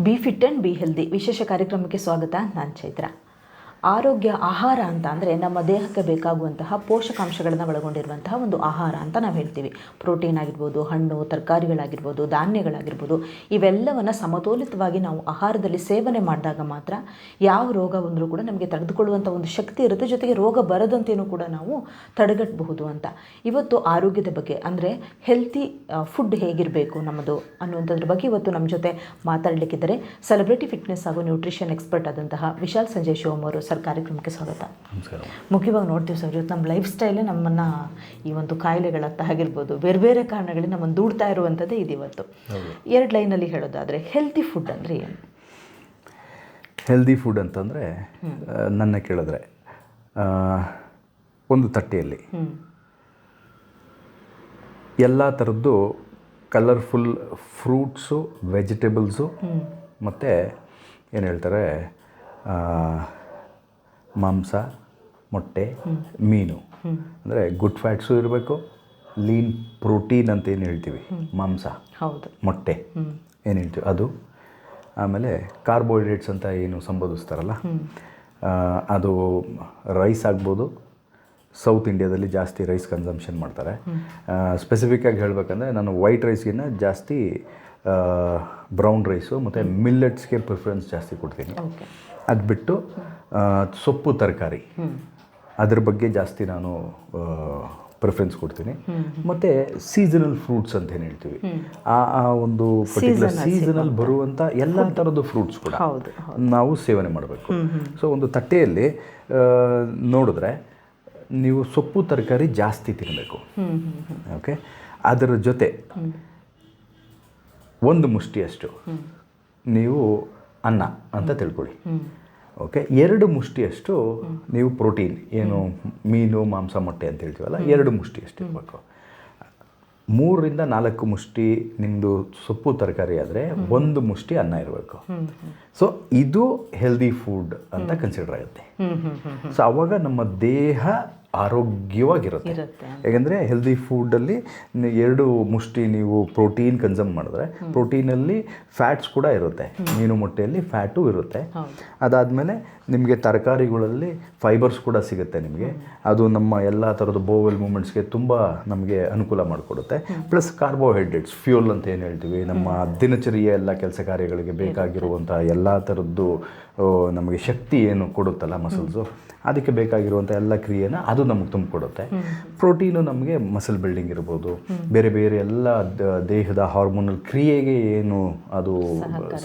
B fit and be healthy ವಿಶೇಷ ಕಾರ್ಯಕ್ರಮಕ್ಕೆ ಸ್ವಾಗತ. ನಾನು ಚೈತ್ರ. ಆರೋಗ್ಯ ಆಹಾರ ಅಂತ ಅಂದರೆ ನಮ್ಮ ದೇಹಕ್ಕೆ ಬೇಕಾಗುವಂತಹ ಪೋಷಕಾಂಶಗಳನ್ನು ಒಳಗೊಂಡಿರುವಂತಹ ಒಂದು ಆಹಾರ ಅಂತ ನಾವು ಹೇಳ್ತೀವಿ. ಪ್ರೋಟೀನ್ ಆಗಿರ್ಬೋದು, ಹಣ್ಣು ತರಕಾರಿಗಳಾಗಿರ್ಬೋದು, ಧಾನ್ಯಗಳಾಗಿರ್ಬೋದು, ಇವೆಲ್ಲವನ್ನು ಸಮತೋಲಿತವಾಗಿ ನಾವು ಆಹಾರದಲ್ಲಿ ಸೇವನೆ ಮಾಡಿದಾಗ ಮಾತ್ರ ಯಾವ ರೋಗ ಬಂದರೂ ಕೂಡ ನಮಗೆ ತಡೆದುಕೊಳ್ಳುವಂಥ ಒಂದು ಶಕ್ತಿ ಇರುತ್ತೆ. ಜೊತೆಗೆ ರೋಗ ಬರದಂತೆಯೂ ಕೂಡ ನಾವು ತಡೆಗಟ್ಟಬಹುದು ಅಂತ. ಇವತ್ತು ಆರೋಗ್ಯದ ಬಗ್ಗೆ ಅಂದರೆ ಹೆಲ್ತಿ ಫುಡ್ ಹೇಗಿರಬೇಕು ನಮ್ಮದು ಅನ್ನುವಂಥದ್ರ ಬಗ್ಗೆ ಇವತ್ತು ನಮ್ಮ ಜೊತೆ ಮಾತಾಡಲಿಕ್ಕಿದ್ದಾರೆ ಸೆಲೆಬ್ರಿಟಿ ಫಿಟ್ನೆಸ್ ಹಾಗೂ ನ್ಯೂಟ್ರಿಷನ್ ಎಕ್ಸ್ಪರ್ಟ್ ಆದಂತಹ ವಿಶಾಲ್ ಸಂಜಯ್ ಶಿವಮ್ ಅವರು. ಸರ್, ಕಾರ್ಯಕ್ರಮಕ್ಕೆ ಸ್ವಾಗತ. ನಮಸ್ಕಾರ. ಮುಖ್ಯವಾಗಿ ನೋಡ್ತೀವಿ ಸರ್, ಇವತ್ತು ನಮ್ಮ ಲೈಫ್ ಸ್ಟೈಲೇ ನಮ್ಮನ್ನು ಈ ಒಂದು ಕಾಯಿಲೆಗಳತ್ತ ಆಗಿರ್ಬೋದು, ಬೇರೆ ಬೇರೆ ಕಾರಣಗಳಿಗೆ ನಮ್ಮನ್ನು ದೂಡ್ತಾ ಇರುವಂಥದ್ದೇ ಇದು. ಇವತ್ತು ಎರಡು ಲೈನಲ್ಲಿ ಹೇಳೋದಾದರೆ ಹೆಲ್ತಿ ಫುಡ್ ಅಂದರೆ ಏನು? ಹೆಲ್ದಿ ಫುಡ್ ಅಂತಂದರೆ ನನ್ನ ಕೇಳಿದ್ರೆ ಒಂದು ತಟ್ಟೆಯಲ್ಲಿ ಎಲ್ಲ ಥರದ್ದು ಕಲರ್ಫುಲ್ ಫ್ರೂಟ್ಸು, ವೆಜಿಟೇಬಲ್ಸು ಮತ್ತು ಏನು ಹೇಳ್ತಾರೆ ಮಾಂಸ, ಮೊಟ್ಟೆ, ಮೀನು ಅಂದರೆ ಗುಡ್ ಫ್ಯಾಟ್ಸು ಇರಬೇಕು, ಲೀನ್ ಪ್ರೋಟೀನ್ ಅಂತ ಏನು ಹೇಳ್ತೀವಿ, ಮಾಂಸ, ಹೌದು, ಮೊಟ್ಟೆ ಏನು ಹೇಳ್ತೀವಿ ಅದು, ಆಮೇಲೆ ಕಾರ್ಬೋಹೈಡ್ರೇಟ್ಸ್ ಅಂತ ಏನು ಸಂಬೋಧಿಸ್ತಾರಲ್ಲ ಅದು ರೈಸ್ ಆಗ್ಬೋದು. ಸೌತ್ ಇಂಡಿಯಾದಲ್ಲಿ ಜಾಸ್ತಿ ರೈಸ್ ಕನ್ಸಂಪ್ಷನ್ ಮಾಡ್ತಾರೆ. ಸ್ಪೆಸಿಫಿಕ್ಕಾಗಿ ಹೇಳಬೇಕಂದ್ರೆ ನಾನು ವೈಟ್ ರೈಸ್ಗಿನ್ನ ಜಾಸ್ತಿ ಬ್ರೌನ್ ರೈಸು ಮತ್ತು ಮಿಲ್ಲೆಟ್ಸ್ಗೆ ಪ್ರಿಫರೆನ್ಸ್ ಜಾಸ್ತಿ ಕೊಡ್ತೀನಿ. ಅದು ಬಿಟ್ಟು ಸೊಪ್ಪು ತರಕಾರಿ ಅದ್ರ ಬಗ್ಗೆ ಜಾಸ್ತಿ ನಾನು ಪ್ರಿಫರೆನ್ಸ್ ಕೊಡ್ತೀನಿ. ಮತ್ತು ಸೀಸನಲ್ ಫ್ರೂಟ್ಸ್ ಅಂತ ಏನು ಹೇಳ್ತೀವಿ, ಆ ಒಂದು ಪರ್ಟಿಕ್ಯುಲರ್ ಸೀಸನಲ್ಲಿ ಬರುವಂಥ ಎಲ್ಲ ಥರದ್ದು ಫ್ರೂಟ್ಸ್ ಕೂಡ ನಾವು ಸೇವನೆ ಮಾಡಬೇಕು. ಸೊ ಒಂದು ತಟ್ಟೆಯಲ್ಲಿ ನೋಡಿದ್ರೆ ನೀವು ಸೊಪ್ಪು ತರಕಾರಿ ಜಾಸ್ತಿ ತಿನ್ನಬೇಕು. ಓಕೆ, ಅದರ ಜೊತೆ ಒಂದು ಮುಷ್ಟಿಯಷ್ಟು ನೀವು ಅನ್ನ ಅಂತ ತಿಳ್ಕೊಳ್ಳಿ. ಓಕೆ, 2 ಮುಷ್ಟಿಯಷ್ಟು ನೀವು ಪ್ರೋಟೀನ್, ಏನು ಮೀನು, ಮಾಂಸ, ಮೊಟ್ಟೆ ಅಂತ ಹೇಳ್ತೀವಲ್ಲ, 2 ಮುಷ್ಟಿಯಷ್ಟು ಇರಬೇಕು. 3 ರಿಂದ 4 ಮುಷ್ಟಿ ನಿಮ್ಮದು ಸೊಪ್ಪು ತರಕಾರಿ ಆದರೆ 1 ಮುಷ್ಟಿ ಅನ್ನ ಇರಬೇಕು. ಸೊ ಇದು ಹೆಲ್ದಿ ಫುಡ್ ಅಂತ ಕನ್ಸಿಡರ್ ಆಗುತ್ತೆ. ಸೊ ಆವಾಗ ನಮ್ಮ ದೇಹ ಆರೋಗ್ಯವಾಗಿರುತ್ತೆ. ಯಾಕೆಂದರೆ ಹೆಲ್ದಿ ಫುಡ್ಡಲ್ಲಿ 2 ಮುಷ್ಟಿ ನೀವು ಪ್ರೋಟೀನ್ ಕನ್ಸಮ್ ಮಾಡಿದ್ರೆ ಪ್ರೋಟೀನಲ್ಲಿ ಫ್ಯಾಟ್ಸ್ ಕೂಡ ಇರುತ್ತೆ, ಮೀನು ಮೊಟ್ಟೆಯಲ್ಲಿ ಫ್ಯಾಟು ಇರುತ್ತೆ. ಅದಾದಮೇಲೆ ನಿಮಗೆ ತರಕಾರಿಗಳಲ್ಲಿ ಫೈಬರ್ಸ್ ಕೂಡ ಸಿಗುತ್ತೆ ನಿಮಗೆ. ಅದು ನಮ್ಮ ಎಲ್ಲ ಥರದ ಬೋವೆಲ್ ಮೂಮೆಂಟ್ಸ್ಗೆ ತುಂಬ ನಮಗೆ ಅನುಕೂಲ ಮಾಡಿಕೊಡುತ್ತೆ. ಪ್ಲಸ್ ಕಾರ್ಬೋಹೈಡ್ರೇಟ್ಸ್, ಫ್ಯೂಲ್ ಅಂತ ಏನು ಹೇಳ್ತೀವಿ, ನಮ್ಮ ದಿನಚರಿಯ ಎಲ್ಲ ಕೆಲಸ ಕಾರ್ಯಗಳಿಗೆ ಬೇಕಾಗಿರುವಂಥ ಎಲ್ಲ ಥರದ್ದು ನಮಗೆ ಶಕ್ತಿ ಏನು ಕೊಡುತ್ತಲ್ಲ ಮಸಲ್ಸು, ಅದಕ್ಕೆ ಬೇಕಾಗಿರುವಂಥ ಎಲ್ಲ ಕ್ರಿಯೆನ ಅದು ನಮಗೆ ತುಂಬಿಕೊಡುತ್ತೆ. ಪ್ರೋಟೀನು ನಮಗೆ ಮಸಲ್ ಬಿಲ್ಡಿಂಗ್ ಇರ್ಬೋದು, ಬೇರೆ ಬೇರೆ ಎಲ್ಲ ದೇಹದ ಹಾರ್ಮೋನಲ್ ಕ್ರಿಯೆಗೆ ಏನು ಅದು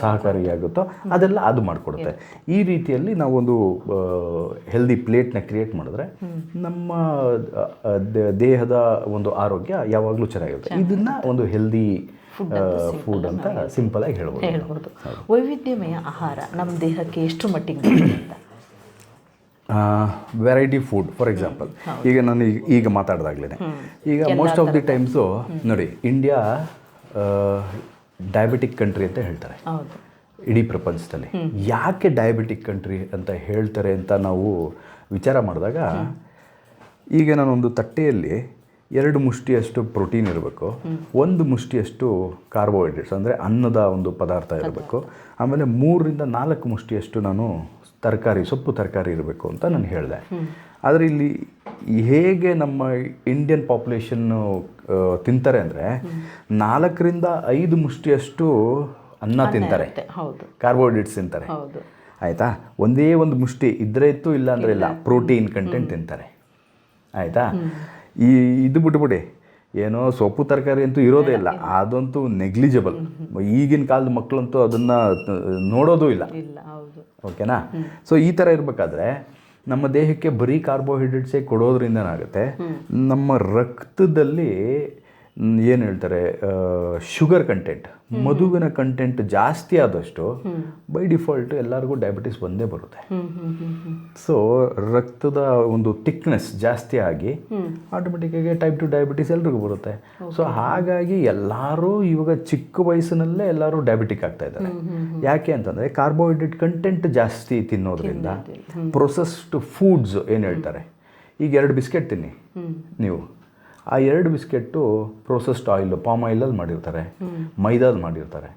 ಸಹಕಾರಿಯಾಗುತ್ತೋ ಅದೆಲ್ಲ ಅದು ಮಾಡಿಕೊಡುತ್ತೆ. ಈ ರೀತಿಯಲ್ಲಿ ನಾವೊಂದು ಹೆಲ್ದಿ ಪ್ಲೇಟ್ನ ಕ್ರಿಯೇಟ್ ಮಾಡಿದ್ರೆ ನಮ್ಮ ದೇಹದ ಒಂದು ಆರೋಗ್ಯ ಯಾವಾಗಲೂ ಚೆನ್ನಾಗಿರುತ್ತೆ. ಇದನ್ನು ಒಂದು ಹೆಲ್ದಿ ಫುಡ್ ಅಂತ ಸಿಂಪಲ್ ಆಗಿ ಹೇಳ್ಬೋದು. ವೈವಿಧ್ಯಮಯ ಆಹಾರ ನಮ್ಮ ದೇಹಕ್ಕೆ ಎಷ್ಟು ಮಟ್ಟಿಗೆ ಅಂತ? ವೆರೈಟಿ ಫುಡ್, ಫಾರ್ ಎಕ್ಸಾಂಪಲ್ ಈಗ ನಾನು ಈಗ ಮಾತಾಡ್ದಾಗ್ಲೇ ಈಗ ಮೋಸ್ಟ್ ಆಫ್ ದಿ ಟೈಮ್ಸು ನೋಡಿ, ಇಂಡಿಯಾ ಡಯಾಬಿಟಿಕ್ ಕಂಟ್ರಿ ಅಂತ ಹೇಳ್ತಾರೆ ಇಡೀ ಪ್ರಪಂಚದಲ್ಲಿ. ಯಾಕೆ ಡಯಾಬಿಟಿಕ್ ಕಂಟ್ರಿ ಅಂತ ಹೇಳ್ತಾರೆ ಅಂತ ನಾವು ವಿಚಾರ ಮಾಡಿದಾಗ, ಈಗ ನಾನೊಂದು ತಟ್ಟೆಯಲ್ಲಿ 2 ಮುಷ್ಟಿಯಷ್ಟು ಪ್ರೋಟೀನ್ ಇರಬೇಕು, 1 ಮುಷ್ಟಿಯಷ್ಟು ಕಾರ್ಬೋಹೈಡ್ರೇಟ್ಸ್ ಅಂದರೆ ಅನ್ನದ ಒಂದು ಪದಾರ್ಥ ಇರಬೇಕು, ಆಮೇಲೆ 3 ರಿಂದ 4 ಮುಷ್ಟಿಯಷ್ಟು ನಾನು ತರಕಾರಿ, ಸೊಪ್ಪು ತರಕಾರಿ ಇರಬೇಕು ಅಂತ ನಾನು ಹೇಳಿದೆ. ಆದರೆ ಇಲ್ಲಿ ಹೇಗೆ ನಮ್ಮ ಇಂಡಿಯನ್ ಪಾಪ್ಯುಲೇಷನ್ನು ತಿಂತಾರೆ ಅಂದರೆ 4 ರಿಂದ 5 ಮುಷ್ಟಿಯಷ್ಟು ಅನ್ನ ತಿಂತಾರೆ, ಕಾರ್ಬೋಹೈಡ್ರೇಟ್ಸ್ ತಿಂತಾರೆ. ಆಯಿತಾ, ಒಂದೇ ಒಂದು ಮುಷ್ಟಿ ಇದ್ದರೆ ಇತ್ತು, ಇಲ್ಲ ಅಂದರೆ ಇಲ್ಲ, ಪ್ರೋಟೀನ್ ಕಂಟೆಂಟ್ ತಿಂತಾರೆ. ಆಯಿತಾ, ಇದು ಬಿಟ್ಬಿಡಿ, ಏನೋ ಸೊಪ್ಪು ತರಕಾರಿ ಅಂತೂ ಇರೋದೇ ಇಲ್ಲ, ಅದಂತೂ ನೆಗ್ಲಿಜಿಬಲ್. ಈಗಿನ ಕಾಲದ ಮಕ್ಕಳಂತೂ ಅದನ್ನು ನೋಡೋದೂ ಇಲ್ಲ. ಓಕೆನಾ? ಸೊ ಈ ಥರ ಇರಬೇಕಾದ್ರೆ ನಮ್ಮ ದೇಹಕ್ಕೆ ಬರೀ ಕಾರ್ಬೋಹೈಡ್ರೇಟ್ಸೇ ಕೊಡೋದ್ರಿಂದ ಏನಾಗುತ್ತೆ, ನಮ್ಮ ರಕ್ತದಲ್ಲಿ ಏನು ಹೇಳ್ತಾರೆ ಶುಗರ್ ಕಂಟೆಂಟ್, ಮಧುವಿನ ಕಂಟೆಂಟ್ ಜಾಸ್ತಿ ಆದಷ್ಟು ಬೈ ಡಿಫಾಲ್ಟ್ ಎಲ್ಲರಿಗೂ ಡಯಾಬಿಟಿಸ್ ಬಂದೇ ಬರುತ್ತೆ. ಸೊ ರಕ್ತದ ಒಂದು ಥಿಕ್ನೆಸ್ ಜಾಸ್ತಿ ಆಗಿ ಆಟೋಮೆಟಿಕ್ಕಾಗಿ ಟೈಪ್ 2 ಡಯಾಬಿಟಿಸ್ ಎಲ್ರಿಗೂ ಬರುತ್ತೆ. ಸೊ ಹಾಗಾಗಿ ಎಲ್ಲರೂ ಇವಾಗ ಚಿಕ್ಕ ವಯಸ್ಸಿನಲ್ಲೇ ಎಲ್ಲರೂ ಡಯಾಬಿಟಿಕ್ ಆಗ್ತಾ ಇದ್ದಾರೆ. ಯಾಕೆ ಅಂತಂದರೆ ಕಾರ್ಬೋಹೈಡ್ರೇಟ್ ಕಂಟೆಂಟ್ ಜಾಸ್ತಿ ತಿನ್ನೋದ್ರಿಂದ. ಪ್ರೊಸೆಸ್ಡ್ ಫುಡ್ಸ್ ಏನು ಹೇಳ್ತಾರೆ, ಈಗ 2 ಬಿಸ್ಕೆಟ್ ತಿನ್ನಿ ನೀವು, ಆ 2 ಬಿಸ್ಕೆಟ್ಟು ಪ್ರೊಸೆಸ್ಡ್ ಆಯಿಲ್, ಪಾಮ್ ಆಯಿಲಲ್ಲಿ ಮಾಡಿರ್ತಾರೆ, ಮೈದಾದಲ್ಲಿ ಮಾಡಿರ್ತಾರೆ.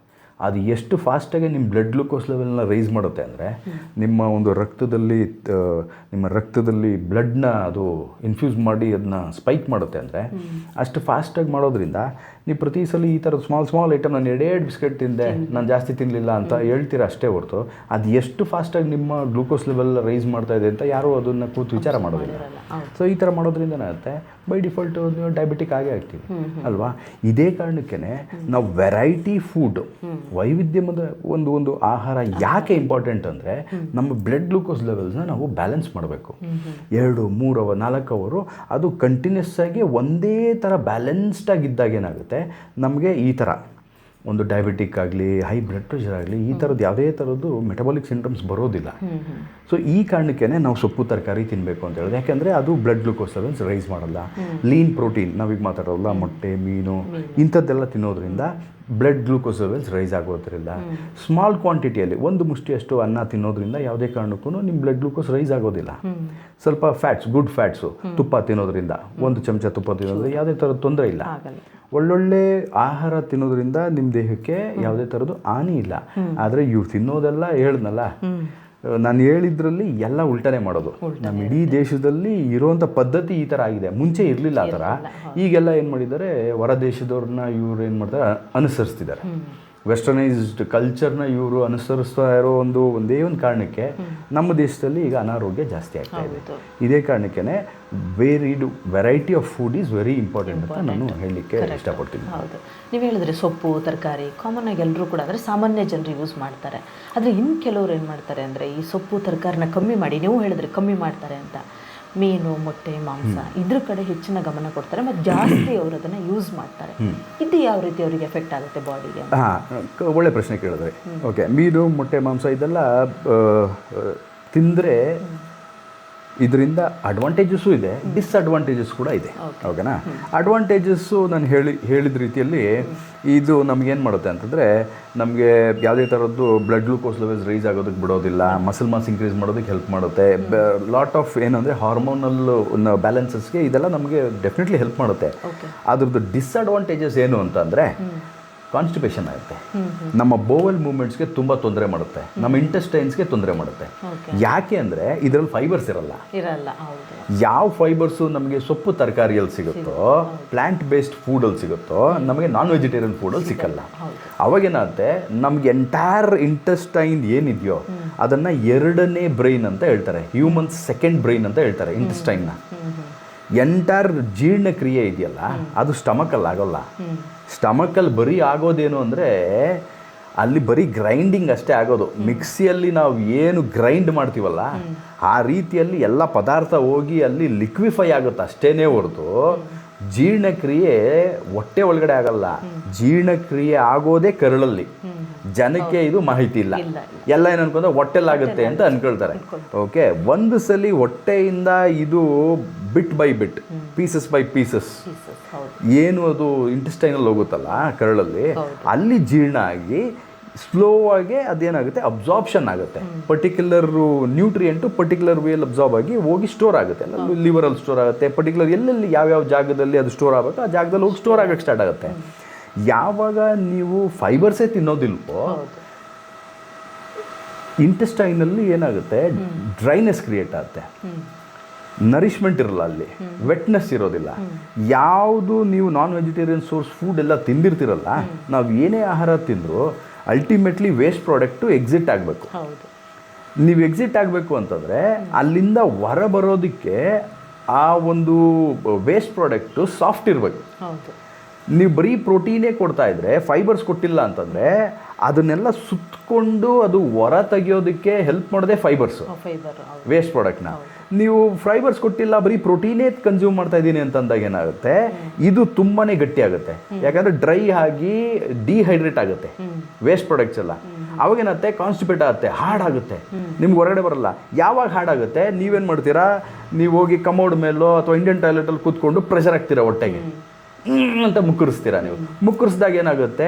ಅದು ಎಷ್ಟು ಫಾಸ್ಟಾಗಿ ನಿಮ್ಮ ಬ್ಲಡ್ ಗ್ಲೂಕೋಸ್ ಲೆವೆಲ್ನ ರೈಸ್ ಮಾಡುತ್ತೆ ಅಂದರೆ ನಿಮ್ಮ ಒಂದು ರಕ್ತದಲ್ಲಿ ಬ್ಲಡ್ನ ಅದು ಇನ್ಫ್ಯೂಸ್ ಮಾಡಿ ಅದನ್ನ ಸ್ಪೈಕ್ ಮಾಡುತ್ತೆ ಅಂದರೆ ಅಷ್ಟು ಫಾಸ್ಟಾಗಿ ಮಾಡೋದ್ರಿಂದ ನೀವು ಪ್ರತಿ ಸಲ ಈ ಥರದ ಸ್ಮಾಲ್ ಐಟಮ್ ನಾನು ಎರಡೇಡು ಬಿಸ್ಕೆಟ್ ತಿಂದೆ, ನಾನು ಜಾಸ್ತಿ ತಿನ್ನಲಿಲ್ಲ ಅಂತ ಹೇಳ್ತೀರ ಅಷ್ಟೇ ಹೊರತು ಅದು ಎಷ್ಟು ಫಾಸ್ಟಾಗಿ ನಿಮ್ಮ ಗ್ಲೂಕೋಸ್ ಲೆವೆಲ್ ರೈಸ್ ಮಾಡ್ತಾ ಇದೆ ಅಂತ ಯಾರೂ ಅದನ್ನು ಕೂತು ವಿಚಾರ ಮಾಡೋದಿಲ್ಲ. ಸೊ ಈ ಥರ ಮಾಡೋದ್ರಿಂದ ಏನಾಗುತ್ತೆ, ಬೈ ಡಿಫಾಲ್ಟ್ ನೀವು ಡಯಾಬಿಟಿಕ್ ಆಗೇ ಆಗ್ತೀವಿ ಅಲ್ವಾ. ಇದೇ ಕಾರಣಕ್ಕೇ ನಾವು ವೆರೈಟಿ ಫುಡ್, ವೈವಿಧ್ಯಮದ ಒಂದು ಆಹಾರ ಯಾಕೆ ಇಂಪಾರ್ಟೆಂಟ್ ಅಂದರೆ ನಮ್ಮ ಬ್ಲಡ್ ಗ್ಲೂಕೋಸ್ ಲೆವೆಲ್ಸ್ನ ನಾವು ಬ್ಯಾಲೆನ್ಸ್ ಮಾಡಬೇಕು. 2, 3 ಅವರ್ 4 ಅವರು ಅದು ಕಂಟಿನ್ಯೂಸ್ ಆಗಿ ಒಂದೇ ಥರ ಬ್ಯಾಲೆನ್ಸ್ಡ್ ಆಗಿದ್ದಾಗ ಏನಾಗುತ್ತೆ, ನಮಗೆ ಈ ಥರ ಒಂದು ಡಯಾಬಿಟಿಕ್ ಆಗಲಿ, ಹೈ ಬ್ಲಡ್ ಪ್ರೆಷರ್ ಆಗಲಿ, ಈ ಥರದ್ದು ಯಾವುದೇ ಥರದ್ದು ಮೆಟಬಾಲಿಕ್ ಸಿಂಡ್ರಮ್ಸ್ ಬರೋದಿಲ್ಲ. ಸೊ ಈ ಕಾರಣಕ್ಕೇ ನಾವು ಸೊಪ್ಪು ತರಕಾರಿ ತಿನ್ನಬೇಕು ಅಂತ ಹೇಳಿದೆ. ಯಾಕೆಂದರೆ ಅದು ಬ್ಲಡ್ ಗ್ಲೂಕೋಸ್ ಲೆವೆಲ್ಸ್ ರೈಸ್ ಮಾಡಲ್ಲ. ಲೀನ್ ಪ್ರೋಟೀನ್ ನಾವೀಗ ಮಾತಾಡೋಲ್ಲ, ಮೊಟ್ಟೆ, ಮೀನು ಇಂಥದ್ದೆಲ್ಲ ತಿನ್ನೋದ್ರಿಂದ ಬ್ಲಡ್ ಗ್ಲೂಕೋಸ್ ಲೆವೆಲ್ಸ್ ರೈಸ್ ಆಗೋದ್ರಿಂದ, ಸ್ಮಾಲ್ ಕ್ವಾಂಟಿಟಿಯಲ್ಲಿ ಒಂದು ಮುಷ್ಟಿಯಷ್ಟು ಅನ್ನ ತಿನ್ನೋದ್ರಿಂದ ಯಾವುದೇ ಕಾರಣಕ್ಕೂ ನಿಮ್ಮ ಬ್ಲಡ್ ಗ್ಲೂಕೋಸ್ ರೈಸ್ ಆಗೋದಿಲ್ಲ. ಸ್ವಲ್ಪ ಫ್ಯಾಟ್ಸ್, ಗುಡ್ ಫ್ಯಾಟ್ಸು, ತುಪ್ಪ ತಿನ್ನೋದ್ರಿಂದ, 1 ಚಮಚ ತುಪ್ಪ ತಿನ್ನೋದ್ರಿಂದ ಯಾವುದೇ ಥರದ ತೊಂದರೆ ಇಲ್ಲ. ಒಳ್ಳೊಳ್ಳೆ ಆಹಾರ ತಿನ್ನೋದ್ರಿಂದ ನಿಮ್ಮ ದೇಹಕ್ಕೆ ಯಾವುದೇ ಥರದ್ದು ಹಾನಿ ಇಲ್ಲ. ಆದರೆ ಇವ್ರು ತಿನ್ನೋದೆಲ್ಲ ಹೇಳ್ದನಲ್ಲ, ನಾನು ಹೇಳಿದ್ರಲ್ಲಿ ಎಲ್ಲ ಉಲ್ಟನೇ ಮಾಡೋದು. ನಮ್ಮ ಇಡೀ ದೇಶದಲ್ಲಿ ಇರೋವಂಥ ಪದ್ಧತಿ ಈ ಥರ ಆಗಿದೆ. ಮುಂಚೆ ಇರಲಿಲ್ಲ ಆ ಥರ. ಈಗೆಲ್ಲ ಏನು ಮಾಡಿದ್ದಾರೆ, ಹೊರ ದೇಶದವ್ರನ್ನ ಇವ್ರು ಏನು ಮಾಡ್ತಾರೆ, ಅನುಸರಿಸ್ತಿದ್ದಾರೆ. ವೆಸ್ಟರ್ನೈಸ್ಡ್ ಕಲ್ಚರ್ನ ಇವರು ಅನುಸರಿಸ್ತಾ ಇರೋ ಒಂದೇ ಒಂದು ಕಾರಣಕ್ಕೆ ನಮ್ಮ ದೇಶದಲ್ಲಿ ಈಗ ಅನಾರೋಗ್ಯ ಜಾಸ್ತಿ ಆಗ್ತಾ ಇದೆ. ಇದೇ ಕಾರಣಕ್ಕೇ variety of food is very important ಅಂತ ನಾನು ಹೇಳಲಿಕ್ಕೆ ಇಷ್ಟಪಡ್ತೀನಿ. ಹೌದು, ನೀವು ಹೇಳಿದ್ರೆ ಸೊಪ್ಪು ತರಕಾರಿ ಕಾಮನ್ ಆಗಿ ಎಲ್ಲರೂ ಕೂಡ ಅಂದರೆ ಸಾಮಾನ್ಯ ಜನರು ಯೂಸ್ ಮಾಡ್ತಾರೆ. ಆದರೆ ಇನ್ನು ಕೆಲವರು ಏನು ಮಾಡ್ತಾರೆ ಅಂದರೆ ಈ ಸೊಪ್ಪು ತರಕಾರಿನ ಕಮ್ಮಿ ಮಾಡಿ, ನೀವು ಹೇಳಿದ್ರೆ ಕಮ್ಮಿ ಮಾಡ್ತಾರೆ ಅಂತ, ಮೀನು, ಮೊಟ್ಟೆ, ಮಾಂಸ ಇದ್ರ ಕಡೆ ಹೆಚ್ಚಿನ ಗಮನ ಕೊಡ್ತಾರೆ ಮತ್ತು ಜಾಸ್ತಿ ಅವರು ಅದನ್ನು ಯೂಸ್ ಮಾಡ್ತಾರೆ. ಇದು ಯಾವ ರೀತಿ ಅವರಿಗೆ ಎಫೆಕ್ಟ್ ಆಗುತ್ತೆ ಬಾಡಿಗೆ? ಒಳ್ಳೆ ಪ್ರಶ್ನೆ ಕೇಳಿದ್ರೆ. ಓಕೆ, ಮೀನು, ಮೊಟ್ಟೆ, ಮಾಂಸ ಇದೆಲ್ಲ ತಿಂದರೆ ಇದರಿಂದ ಅಡ್ವಾಂಟೇಜಸ್ಸು ಇದೆ, ಡಿಸ್ಅಡ್ವಾಂಟೇಜಸ್ ಕೂಡ ಇದೆ. ಓಕೆನಾ? ಅಡ್ವಾಂಟೇಜಸ್ಸು ನಾನು ಹೇಳಿದ ರೀತಿಯಲ್ಲಿ ಇದು ನಮಗೇನು ಮಾಡುತ್ತೆ ಅಂತಂದರೆ, ನಮಗೆ ಯಾವುದೇ ಥರದ್ದು ಬ್ಲಡ್ ಗ್ಲೂಕೋಸ್ ಲೆವೆಲ್ಸ್ ರೈಸ್ ಆಗೋದಕ್ಕೆ ಬಿಡೋದಿಲ್ಲ, ಮಸಲ್ ಮಾಸ್ ಇನ್ಕ್ರೀಸ್ ಮಾಡೋದಕ್ಕೆ ಹೆಲ್ಪ್ ಮಾಡುತ್ತೆ, ಲಾಟ್ ಆಫ್ ಏನಂದರೆ ಹಾರ್ಮೋನಲ್ ಬ್ಯಾಲೆನ್ಸಸ್ಗೆ ಇದೆಲ್ಲ ನಮಗೆ ಡೆಫಿನೆಟ್ಲಿ ಹೆಲ್ಪ್ ಮಾಡುತ್ತೆ. ಅದ್ರದ್ದು ಡಿಸ್ಅಡ್ವಾಂಟೇಜಸ್ ಏನು ಅಂತಂದರೆ, ಕಾನ್ಸ್ಟಿಪೇಷನ್ ಆಗುತ್ತೆ, ನಮ್ಮ ಬೋವೆಲ್ ಮೂವ್ಮೆಂಟ್ಸ್ಗೆ ತುಂಬ ತೊಂದರೆ ಮಾಡುತ್ತೆ, ನಮ್ಮ ಇಂಟೆಸ್ಟೈನ್ಸ್ಗೆ ತೊಂದರೆ ಮಾಡುತ್ತೆ. ಯಾಕೆ ಅಂದರೆ ಇದರಲ್ಲಿ ಫೈಬರ್ಸ್ ಇರಲ್ಲ. ಯಾವ ಫೈಬರ್ಸು ನಮಗೆ ಸೊಪ್ಪು ತರಕಾರಿಯಲ್ಲಿ ಸಿಗುತ್ತೋ, ಪ್ಲಾಂಟ್ ಬೇಸ್ಡ್ ಫುಡಲ್ಲಿ ಸಿಗುತ್ತೋ, ನಮಗೆ ನಾನ್ ವೆಜಿಟೇರಿಯನ್ ಫುಡಲ್ಲಿ ಸಿಕ್ಕಲ್ಲ. ಅವಾಗೇನಾಗುತ್ತೆ, ನಮ್ಗೆ ಎಂಟೈರ್ ಇಂಟೆಸ್ಟೈನ್ ಏನಿದೆಯೋ ಅದನ್ನು 2ನೇ ಬ್ರೈನ್ ಅಂತ ಹೇಳ್ತಾರೆ, ಹ್ಯೂಮನ್ಸ್ 2nd ಬ್ರೈನ್ ಅಂತ ಹೇಳ್ತಾರೆ ಇಂಟೆಸ್ಟೈನ್ನ. ಎಂಟೈರ್ ಜೀರ್ಣಕ್ರಿಯೆ ಇದೆಯಲ್ಲ ಅದು ಸ್ಟಮಕಲ್ಲಿ ಆಗೋಲ್ಲ. ಸ್ಟಮಕಲ್ಲಿ ಬರೀ ಆಗೋದೇನು ಅಂದರೆ, ಅಲ್ಲಿ ಬರೀ ಗ್ರೈಂಡಿಂಗ್ ಅಷ್ಟೇ ಆಗೋದು. ಮಿಕ್ಸಿಯಲ್ಲಿ ನಾವು ಏನು ಗ್ರೈಂಡ್ ಮಾಡ್ತೀವಲ್ಲ ಆ ರೀತಿಯಲ್ಲಿ ಎಲ್ಲ ಪದಾರ್ಥ ಹೋಗಿ ಅಲ್ಲಿ ಲಿಕ್ವಿಫೈ ಆಗುತ್ತೆ ಅಷ್ಟೇ ಹೊರತು ಜೀರ್ಣಕ್ರಿಯೆ ಹೊಟ್ಟೆ ಒಳಗಡೆ ಆಗಲ್ಲ. ಜೀರ್ಣಕ್ರಿಯೆ ಆಗೋದೇ ಕರಳಲ್ಲಿ. ಜನಕ್ಕೆ ಇದು ಮಾಹಿತಿ ಇಲ್ಲ. ಎಲ್ಲ ಏನು ಅನ್ಕೊಂಡ್ರೆ ಹೊಟ್ಟೆಲಾಗುತ್ತೆ ಅಂತ ಅನ್ಕೊಳ್ತಾರೆ. ಓಕೆ, ಒಂದು ಸಲ ಹೊಟ್ಟೆಯಿಂದ ಇದು ಬಿಟ್ by bit, pieces by pieces ಏನು ಅದು ಇಂಟೆಸ್ಟೈನಲ್ಲಿ ಹೋಗುತ್ತಲ್ಲ ಕರಳಲ್ಲಿ, ಅಲ್ಲಿ ಜೀರ್ಣ ಆಗಿ ಸ್ಲೋ ಆಗಿ ಅದೇನಾಗುತ್ತೆ, ಅಬ್ಸಾರ್ಪ್ಷನ್ ಆಗುತ್ತೆ. ಪರ್ಟಿಕ್ಯುಲರ್ ನ್ಯೂಟ್ರಿಯೆಂಟು ಪರ್ಟಿಕ್ಯುಲರ್ ವೇಯಲ್ಲಿ ಅಬ್ಸಾರ್ಬ್ ಆಗಿ ಹೋಗಿ ಸ್ಟೋರ್ ಆಗುತ್ತೆ. ಲಿವರಲ್ಲಿ ಸ್ಟೋರ್ ಆಗುತ್ತೆ. ಪರ್ಟಿಕ್ಯುಲರ್ ಎಲ್ಲೆಲ್ಲಿ ಯಾವ್ಯಾವ ಜಾಗದಲ್ಲಿ ಅದು ಸ್ಟೋರ್ ಆಗಬೇಕು ಆ ಜಾಗದಲ್ಲಿ ಹೋಗಿ ಸ್ಟೋರ್ ಆಗೋಕ್ಕೆ ಸ್ಟಾರ್ಟ್ ಆಗುತ್ತೆ. ಯಾವಾಗ ನೀವು ಫೈಬರ್ಸೇ ತಿನ್ನೋದಿಲ್ವೋ, ಇಂಟೆಸ್ಟೈನಲ್ಲಿ ಏನಾಗುತ್ತೆ, ಡ್ರೈನೆಸ್ ಕ್ರಿಯೇಟ್ ಆಗುತ್ತೆ, ನರಿಶ್ಮೆಂಟ್ ಇರಲ್ಲ, ಅಲ್ಲಿ ವೆಟ್ನೆಸ್ ಇರೋದಿಲ್ಲ. ಯಾವುದು ನೀವು ನಾನ್ ವೆಜಿಟೇರಿಯನ್ ಸೋರ್ಸ್ ಫುಡ್ ಎಲ್ಲ ತಿಂದಿರ್ತಿರಲ್ಲ, ನಾವು ಏನೇ ಆಹಾರ ತಿಂದರೂ ಅಲ್ಟಿಮೇಟ್ಲಿ ವೇಸ್ಟ್ ಪ್ರಾಡಕ್ಟು ಎಕ್ಸಿಟ್ ಆಗಬೇಕು. ನೀವು ಎಕ್ಸಿಟ್ ಆಗಬೇಕು ಅಂತಂದರೆ ಅಲ್ಲಿಂದ ಹೊರ ಬರೋದಕ್ಕೆ ಆ ಒಂದು ವೇಸ್ಟ್ ಪ್ರಾಡಕ್ಟು ಸಾಫ್ಟ್ ಇರಬೇಕು. ನೀವು ಬರೀ ಪ್ರೋಟೀನೇ ಕೊಡ್ತಾ ಇದ್ರೆ, ಫೈಬರ್ಸ್ ಕೊಟ್ಟಿಲ್ಲ ಅಂತಂದರೆ ಅದನ್ನೆಲ್ಲ ಸುತ್ತಕೊಂಡು ಅದು ಹೊರ ತೆಗಿಯೋದಕ್ಕೆ ಹೆಲ್ಪ್ ಮಾಡೋದೇ ಫೈಬರ್ಸು, ವೇಸ್ಟ್ ಪ್ರಾಡಕ್ಟ್ನ. ನೀವು ಫೈಬರ್ಸ್ ಕೊಟ್ಟಿಲ್ಲ, ಬರೀ ಪ್ರೋಟೀನೇ ಕನ್ಸ್ಯೂಮ್ ಮಾಡ್ತಾ ಇದ್ದೀನಿ ಅಂತಂದಾಗ ಏನಾಗುತ್ತೆ, ಇದು ತುಂಬಾ ಗಟ್ಟಿ ಆಗುತ್ತೆ. ಯಾಕಂದರೆ ಡ್ರೈ ಆಗಿ ಡಿಹೈಡ್ರೇಟ್ ಆಗುತ್ತೆ ವೇಸ್ಟ್ ಪ್ರಾಡಕ್ಟ್ಸ್ ಎಲ್ಲ. ಅವಾಗೇನಾಗುತ್ತೆ, ಕಾನ್ಸ್ಟಿಪೇಟ್ ಆಗುತ್ತೆ, ಹಾರ್ಡಾಗುತ್ತೆ, ನಿಮ್ಗೆ ಹೊರಗಡೆ ಬರಲ್ಲ. ಯಾವಾಗ ಹಾರ್ಡಾಗುತ್ತೆ, ನೀವೇನು ಮಾಡ್ತೀರಾ, ನೀವು ಹೋಗಿ ಕಮೋಡ್ ಮೇಲೋ ಅಥವಾ ಇಂಡಿಯನ್ ಟಾಯ್ಲೆಟಲ್ಲಿ ಕೂತ್ಕೊಂಡು ಪ್ರೆಷರ್ ಹಾಕ್ತೀರಾ ಹೊಟ್ಟೆಗೆ ಅಂತ ಮುಕ್ಕರಿಸ್ತೀರಾ. ನೀವು ಮುಕ್ಕರಿಸಿದಾಗ ಏನಾಗುತ್ತೆ,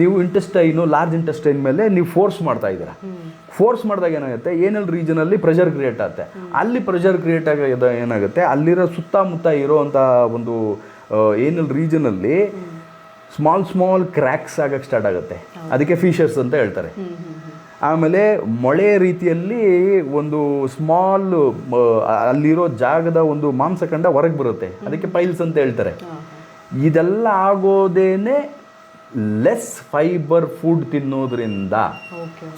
ನೀವು ಇಂಟೆಸ್ಟೈನು, ಲಾರ್ಜ್ ಇಂಟೆಸ್ಟೈನ್ ಮೇಲೆ ನೀವು ಫೋರ್ಸ್ ಮಾಡ್ತಾ ಇದ್ದೀರಾ. ಫೋರ್ಸ್ ಮಾಡಿದಾಗ ಏನಾಗುತ್ತೆ, ಏನಲ್ಲಿ ರೀಜನಲ್ಲಿ ಪ್ರೆಷರ್ ಕ್ರಿಯೇಟ್ ಆಗುತ್ತೆ. ಅಲ್ಲಿ ಪ್ರೆಷರ್ ಕ್ರಿಯೇಟ್ ಆಗೋದು ಏನಾಗುತ್ತೆ, ಅಲ್ಲಿರೋ ಸುತ್ತಮುತ್ತ ಇರೋವಂಥ ಒಂದು ಏನಲ್ಲಿ ರೀಜನಲ್ಲಿ ಸ್ಮಾಲ್ ಕ್ರ್ಯಾಕ್ಸ್ ಆಗಕ್ಕೆ ಸ್ಟಾರ್ಟ್ ಆಗುತ್ತೆ. ಅದಕ್ಕೆ ಫಿಶರ್ಸ್ ಅಂತ ಹೇಳ್ತಾರೆ. ಆಮೇಲೆ ಮೊಳೆ ರೀತಿಯಲ್ಲಿ ಒಂದು ಸ್ಮಾಲ್ ಅಲ್ಲಿರೋ ಜಾಗದ ಒಂದು ಮಾಂಸಖಂಡ ಹೊರಗೆ ಬರುತ್ತೆ, ಅದಕ್ಕೆ ಪೈಲ್ಸ್ ಅಂತ ಹೇಳ್ತಾರೆ. ಇದೆಲ್ಲ ಆಗೋದೇನೆ ಲೆಸ್ ಫೈಬರ್ ಫುಡ್ ತಿನ್ನೋದ್ರಿಂದ.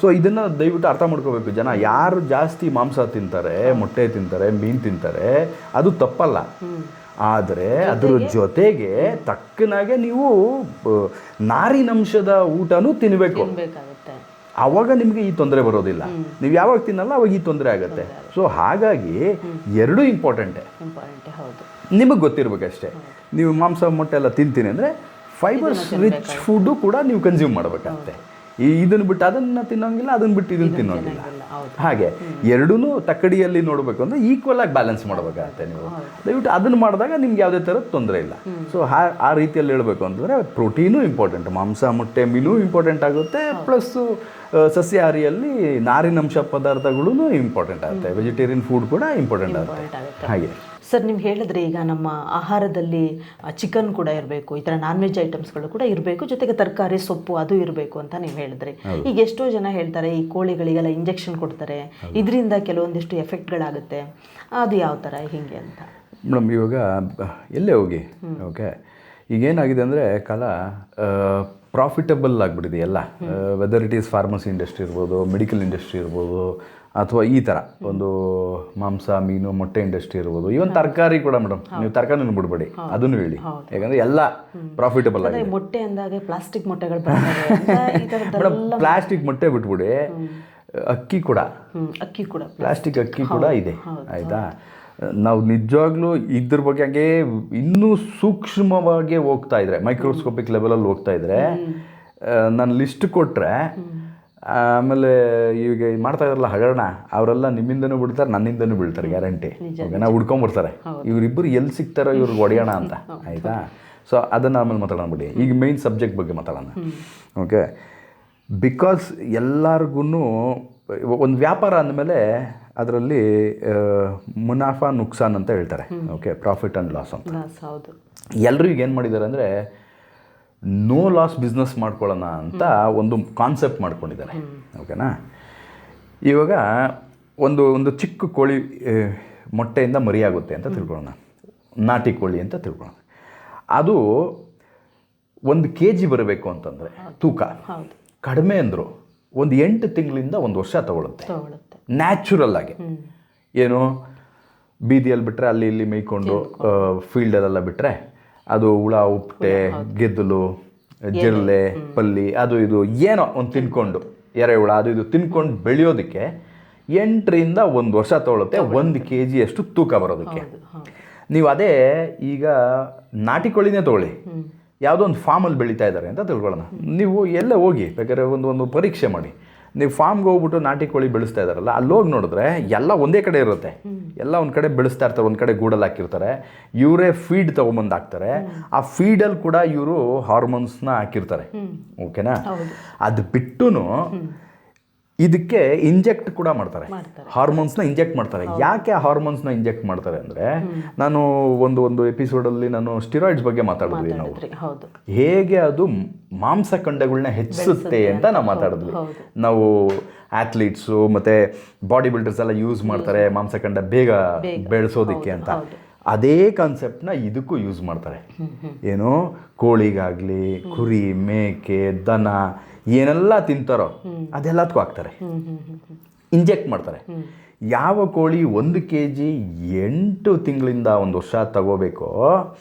ಸೊ ಇದನ್ನು ದಯವಿಟ್ಟು ಅರ್ಥ ಮಾಡ್ಕೋಬೇಕು ಜನ. ಯಾರು ಜಾಸ್ತಿ ಮಾಂಸ ತಿಂತಾರೆ, ಮೊಟ್ಟೆ ತಿಂತಾರೆ, ಮೀನು ತಿಂತಾರೆ, ಅದು ತಪ್ಪಲ್ಲ. ಆದರೆ ಅದ್ರ ಜೊತೆಗೆ ತಕ್ಕನಾಗೆ ನೀವು ನಾರಿನಂಶದ ಊಟನೂ ತಿನ್ನಬೇಕು. ಆವಾಗ ನಿಮಗೆ ಈ ತೊಂದರೆ ಬರೋದಿಲ್ಲ. ನೀವು ಯಾವಾಗ ತಿನ್ನಲ್ಲ ಅವಾಗ ಈ ತೊಂದರೆ ಆಗುತ್ತೆ. ಸೊ ಹಾಗಾಗಿ ಎರಡೂ ಇಂಪಾರ್ಟೆಂಟೇ. ನಿಮಗೆ ಗೊತ್ತಿರಬೇಕಷ್ಟೇ. ನೀವು ಮಾಂಸ ಮೊಟ್ಟೆ ಎಲ್ಲ ತಿಂತೀನಿ ಅಂದರೆ ಫೈಬರ್ಸ್ ರಿಚ್ ಫುಡ್ಡು ಕೂಡ ನೀವು ಕನ್ಸ್ಯೂಮ್ ಮಾಡಬೇಕಾಗುತ್ತೆ. ಇದನ್ನು ಬಿಟ್ಟು ಅದನ್ನು ತಿನ್ನೋಂಗಿಲ್ಲ, ಅದನ್ನು ಬಿಟ್ಟು ಇದನ್ನು ತಿನ್ನೋಂಗಿಲ್ಲ. ಹಾಗೆ ಎರಡೂ ತಕ್ಕಡಿಯಲ್ಲಿ ನೋಡಬೇಕು ಅಂದರೆ ಈಕ್ವಲ್ ಆಗಿ ಬ್ಯಾಲೆನ್ಸ್ ಮಾಡಬೇಕಾಗತ್ತೆ. ನೀವು ದಯವಿಟ್ಟು ಅದನ್ನು ಮಾಡಿದಾಗ ನಿಮ್ಗೆ ಯಾವುದೇ ಥರದ ತೊಂದರೆ ಇಲ್ಲ. ಸೊ ಆ ರೀತಿಯಲ್ಲಿ ಹೇಳಬೇಕು ಅಂತಂದರೆ ಪ್ರೋಟೀನು ಇಂಪಾರ್ಟೆಂಟ್, ಮಾಂಸ ಮೊಟ್ಟೆ ಮೀನು ಇಂಪಾರ್ಟೆಂಟ್ ಆಗುತ್ತೆ. ಪ್ಲಸ್ಸು ಸಸ್ಯಾಹಾರಿಯಲ್ಲಿ ನಾರಿನಂಶ ಪದಾರ್ಥಗಳೂ ಇಂಪಾರ್ಟೆಂಟ್ ಆಗುತ್ತೆ. ವೆಜಿಟೇರಿಯನ್ ಫುಡ್ ಕೂಡ ಇಂಪಾರ್ಟೆಂಟ್ ಆಗುತ್ತೆ. ಹಾಗೆ ಸರ್, ನೀವು ಹೇಳಿದ್ರೆ ಈಗ ನಮ್ಮ ಆಹಾರದಲ್ಲಿ ಚಿಕನ್ ಕೂಡ ಇರಬೇಕು, ಈ ಥರ ನಾನ್ ವೆಜ್ ಐಟಮ್ಸ್ಗಳು ಕೂಡ ಇರಬೇಕು, ಜೊತೆಗೆ ತರಕಾರಿ ಸೊಪ್ಪು ಅದು ಇರಬೇಕು ಅಂತ ನೀವು ಹೇಳಿದ್ರಿ. ಈಗ ಎಷ್ಟೋ ಜನ ಹೇಳ್ತಾರೆ ಈ ಕೋಳಿಗಳಿಗೆಲ್ಲ ಇಂಜೆಕ್ಷನ್ ಕೊಡ್ತಾರೆ, ಇದರಿಂದ ಕೆಲವೊಂದಿಷ್ಟು ಎಫೆಕ್ಟ್ಗಳಾಗುತ್ತೆ, ಅದು ಯಾವ ಥರ ಹಿಂಗೆ ಅಂತ? ಮೇಡಮ್, ಇವಾಗ ಎಲ್ಲೇ ಹೋಗಿ ಓಕೆ, ಈಗೇನಾಗಿದೆ ಅಂದರೆ ಕಾಲ ಪ್ರಾಫಿಟಬಲ್ ಆಗಿಬಿಟ್ಟಿದೆ ಎಲ್ಲ. Whether it is pharmacy industry ಇರ್ಬೋದು, ಮೆಡಿಕಲ್ ಇಂಡಸ್ಟ್ರಿ ಇರ್ಬೋದು, ಅಥವಾ ಈ ಥರ ಒಂದು ಮಾಂಸ ಮೀನು ಮೊಟ್ಟೆ ಇಂಡಸ್ಟ್ರಿ ಇರ್ಬೋದು, ಈವನ್ ತರಕಾರಿ ಕೂಡ. ಮೇಡಮ್, ನೀವು ತರಕಾರಿನೂ ಬಿಡಬೇಡಿ, ಅದನ್ನು ಹೇಳಿ, ಯಾಕಂದರೆ ಎಲ್ಲ ಪ್ರಾಫಿಟಬಲ್ ಆಗಿದೆ. ಮೊಟ್ಟೆ ಅಂದಾಗ ಪ್ಲಾಸ್ಟಿಕ್ ಮೊಟ್ಟೆಗಳು ಮೇಡಮ್, ಪ್ಲಾಸ್ಟಿಕ್ ಮೊಟ್ಟೆ ಬಿಟ್ಬಿಡಿ, ಅಕ್ಕಿ ಕೂಡ ಪ್ಲಾಸ್ಟಿಕ್ ಅಕ್ಕಿ ಕೂಡ ಇದೆ, ಆಯಿತಾ? ನಾವು ನಿಜವಾಗ್ಲೂ ಇದ್ರ ಬಗ್ಗೆ ಹಂಗೆ ಇನ್ನೂ ಸೂಕ್ಷ್ಮವಾಗಿ ಹೋಗ್ತಾ ಇದ್ರೆ, ಮೈಕ್ರೋಸ್ಕೋಪಿಕ್ ಲೆವೆಲಲ್ಲಿ ಹೋಗ್ತಾ ಇದ್ರೆ, ನಾನು ಲಿಸ್ಟ್ ಕೊಟ್ಟರೆ ಆಮೇಲೆ ಈಗ ಮಾಡ್ತಾ ಇದಾರಲ್ಲ ಹಗರಣ, ಅವರೆಲ್ಲ ನಿಮ್ಮಿಂದನೂ ಬಿಡ್ತಾರೆ, ನನ್ನಿಂದನೂ ಬೀಳ್ತಾರೆ, ಗ್ಯಾರಂಟಿ. ನಾವು ಹುಡ್ಕೊಂಡ್ಬರ್ತಾರೆ, ಇವರಿಬ್ಬರು ಎಲ್ಲಿ ಸಿಗ್ತಾರೋ ಇವ್ರಿಗೆ ಹೊಡೆಯೋಣ ಅಂತ, ಆಯಿತಾ? ಸೊ ಅದನ್ನು ಆಮೇಲೆ ಮಾತಾಡೋಣ ಬಿಡಿ. ಈಗ ಮೇಯ್ನ್ ಸಬ್ಜೆಕ್ಟ್ ಬಗ್ಗೆ ಮಾತಾಡೋಣ. ಓಕೆ, ಬಿಕಾಸ್ ಎಲ್ಲರಿಗೂ ಒಂದು ವ್ಯಾಪಾರ ಅಂದಮೇಲೆ ಅದರಲ್ಲಿ ಮುನಾಫಾ ನುಕ್ಸಾನ್ ಅಂತ ಹೇಳ್ತಾರೆ. ಓಕೆ, ಪ್ರಾಫಿಟ್ ಆ್ಯಂಡ್ ಲಾಸ್ ಅಂತ. ಎಲ್ಲರೂ ಈಗ ಏನು ಮಾಡಿದ್ದಾರೆ ಅಂದರೆ ನೋ ಲಾಸ್ ಬಿಸ್ನೆಸ್ ಮಾಡ್ಕೊಳ್ಳೋಣ ಅಂತ ಒಂದು ಕಾನ್ಸೆಪ್ಟ್ ಮಾಡ್ಕೊಂಡಿದ್ದಾರೆ. ಓಕೆನಾ? ಇವಾಗ ಒಂದು ಚಿಕ್ಕ ಕೋಳಿ ಮೊಟ್ಟೆಯಿಂದ ಮರಿಯಾಗುತ್ತೆ ಅಂತ ತಿಳ್ಕೊಳ್ಳೋಣ, ನಾಟಿ ಕೋಳಿ ಅಂತ ತಿಳ್ಕೊಳ್ಳೋಣ. ಅದು 1 kg ಬರಬೇಕು ಅಂತಂದರೆ ತೂಕ ಕಡಿಮೆ ಅಂದರು 8 ತಿಂಗಳಿಂದ 1 ವರ್ಷ ತಗೊಳುತ್ತೆ ನ್ಯಾಚುರಲ್ ಆಗಿ. ಏನು, ಬೀದಿಯಲ್ಲಿ ಬಿಟ್ಟರೆ ಅಲ್ಲಿ ಇಲ್ಲಿ ಮೇಯ್ಕೊಂಡು ಫೀಲ್ಡಲ್ಲೆಲ್ಲ ಬಿಟ್ಟರೆ ಅದು ಹುಳ ಉಪ್ಪಟೆ ಗೆದ್ದಲು ಜಿರಳೆ ಪಲ್ಲಿ ಅದು ಇದು ಏನೋ ಒಂದು ತಿನ್ಕೊಂಡು, ಎರೆಹುಳ ಅದು ಇದು ತಿನ್ಕೊಂಡು ಬೆಳೆಯೋದಕ್ಕೆ 8 ರಿಂದ 1 ವರ್ಷ ತಗೊಳುತ್ತೆ 1 kg ಅಷ್ಟು ತೂಕ ಬರೋದಕ್ಕೆ. ನೀವು ಅದೇ ಈಗ ನಾಟಿ ಕೋಳಿನೇ ತೊಗೊಳ್ಳಿ, ಯಾವುದೋ ಒಂದು ಫಾರ್ಮಲ್ಲಿ ಬೆಳೀತಾ ಇದ್ದಾರೆ ಅಂತ ತಿಳ್ಕೊಳ್ಳೋಣ. ನೀವು ಎಲ್ಲ ಹೋಗಿ ಬೇಕಾದ್ರೆ ಒಂದು ಪರೀಕ್ಷೆ ಮಾಡಿ. ನೀವು ಫಾರ್ಮ್ಗೆ ಹೋಗ್ಬಿಟ್ಟು ನಾಟಿ ಕೋಳಿ ಬೆಳೆಸ್ತಾ ಇದ್ದಾರಲ್ಲ, ಅಲ್ಲಿ ಹೋಗಿ ನೋಡಿದ್ರೆ ಎಲ್ಲ ಒಂದೇ ಕಡೆ ಇರುತ್ತೆ, ಎಲ್ಲ ಒಂದು ಕಡೆ ಬೆಳೆಸ್ತಾ ಇರ್ತಾರೆ, ಒಂದು ಕಡೆ ಗೂಡಲ್ಲಿ ಹಾಕಿರ್ತಾರೆ, ಇವರೇ ಫೀಡ್ ತೊಗೊಂಬಂದು ಹಾಕ್ತಾರೆ. ಆ ಫೀಡಲ್ಲಿ ಕೂಡ ಇವರು ಹಾರ್ಮೋನ್ಸ್ನ ಹಾಕಿರ್ತಾರೆ. ಓಕೆನಾ? ಅದು ಬಿಟ್ಟು ಇದಕ್ಕೆ ಇಂಜೆಕ್ಟ್ ಕೂಡ ಮಾಡ್ತಾರೆ, ಹಾರ್ಮೋನ್ಸ್ನ ಇಂಜೆಕ್ಟ್ ಮಾಡ್ತಾರೆ. ಯಾಕೆ ಆ ಹಾರ್ಮೋನ್ಸ್ನ ಇಂಜೆಕ್ಟ್ ಮಾಡ್ತಾರೆ ಅಂದರೆ, ನಾನು ಒಂದು ಎಪಿಸೋಡಲ್ಲಿ ನಾನು ಸ್ಟಿರಾಯ್ಡ್ಸ್ ಬಗ್ಗೆ ಮಾತಾಡಿದ್ವಿ. ನಾವು ಹೇಗೆ ಅದು ಮಾಂಸಖಂಡಗಳನ್ನ ಹೆಚ್ಚಿಸುತ್ತೆ ಅಂತ ನಾವು ಮಾತಾಡಿದ್ವಿ. ನಾವು ಆ್ಯಥ್ಲೀಟ್ಸು ಮತ್ತು ಬಾಡಿ ಬಿಲ್ಡರ್ಸ್ ಎಲ್ಲ ಯೂಸ್ ಮಾಡ್ತಾರೆ ಮಾಂಸಖಂಡ ಬೇಗ ಬೆಳೆಸೋದಕ್ಕೆ ಅಂತ. ಅದೇ ಕಾನ್ಸೆಪ್ಟನ್ನ ಇದಕ್ಕೂ ಯೂಸ್ ಮಾಡ್ತಾರೆ. ಏನು, ಕೋಳಿಗಾಗಲಿ ಕುರಿ ಮೇಕೆ ದನ ಏನೆಲ್ಲ ತಿಂತಾರೋ ಅದೆಲ್ಲದಕ್ಕೂ ಹಾಕ್ತಾರೆ, ಇಂಜೆಕ್ಟ್ ಮಾಡ್ತಾರೆ. ಯಾವ ಕೋಳಿ 1 kg 8 ತಿಂಗಳಿಂದ 1 ವರ್ಷ ತಗೋಬೇಕೋ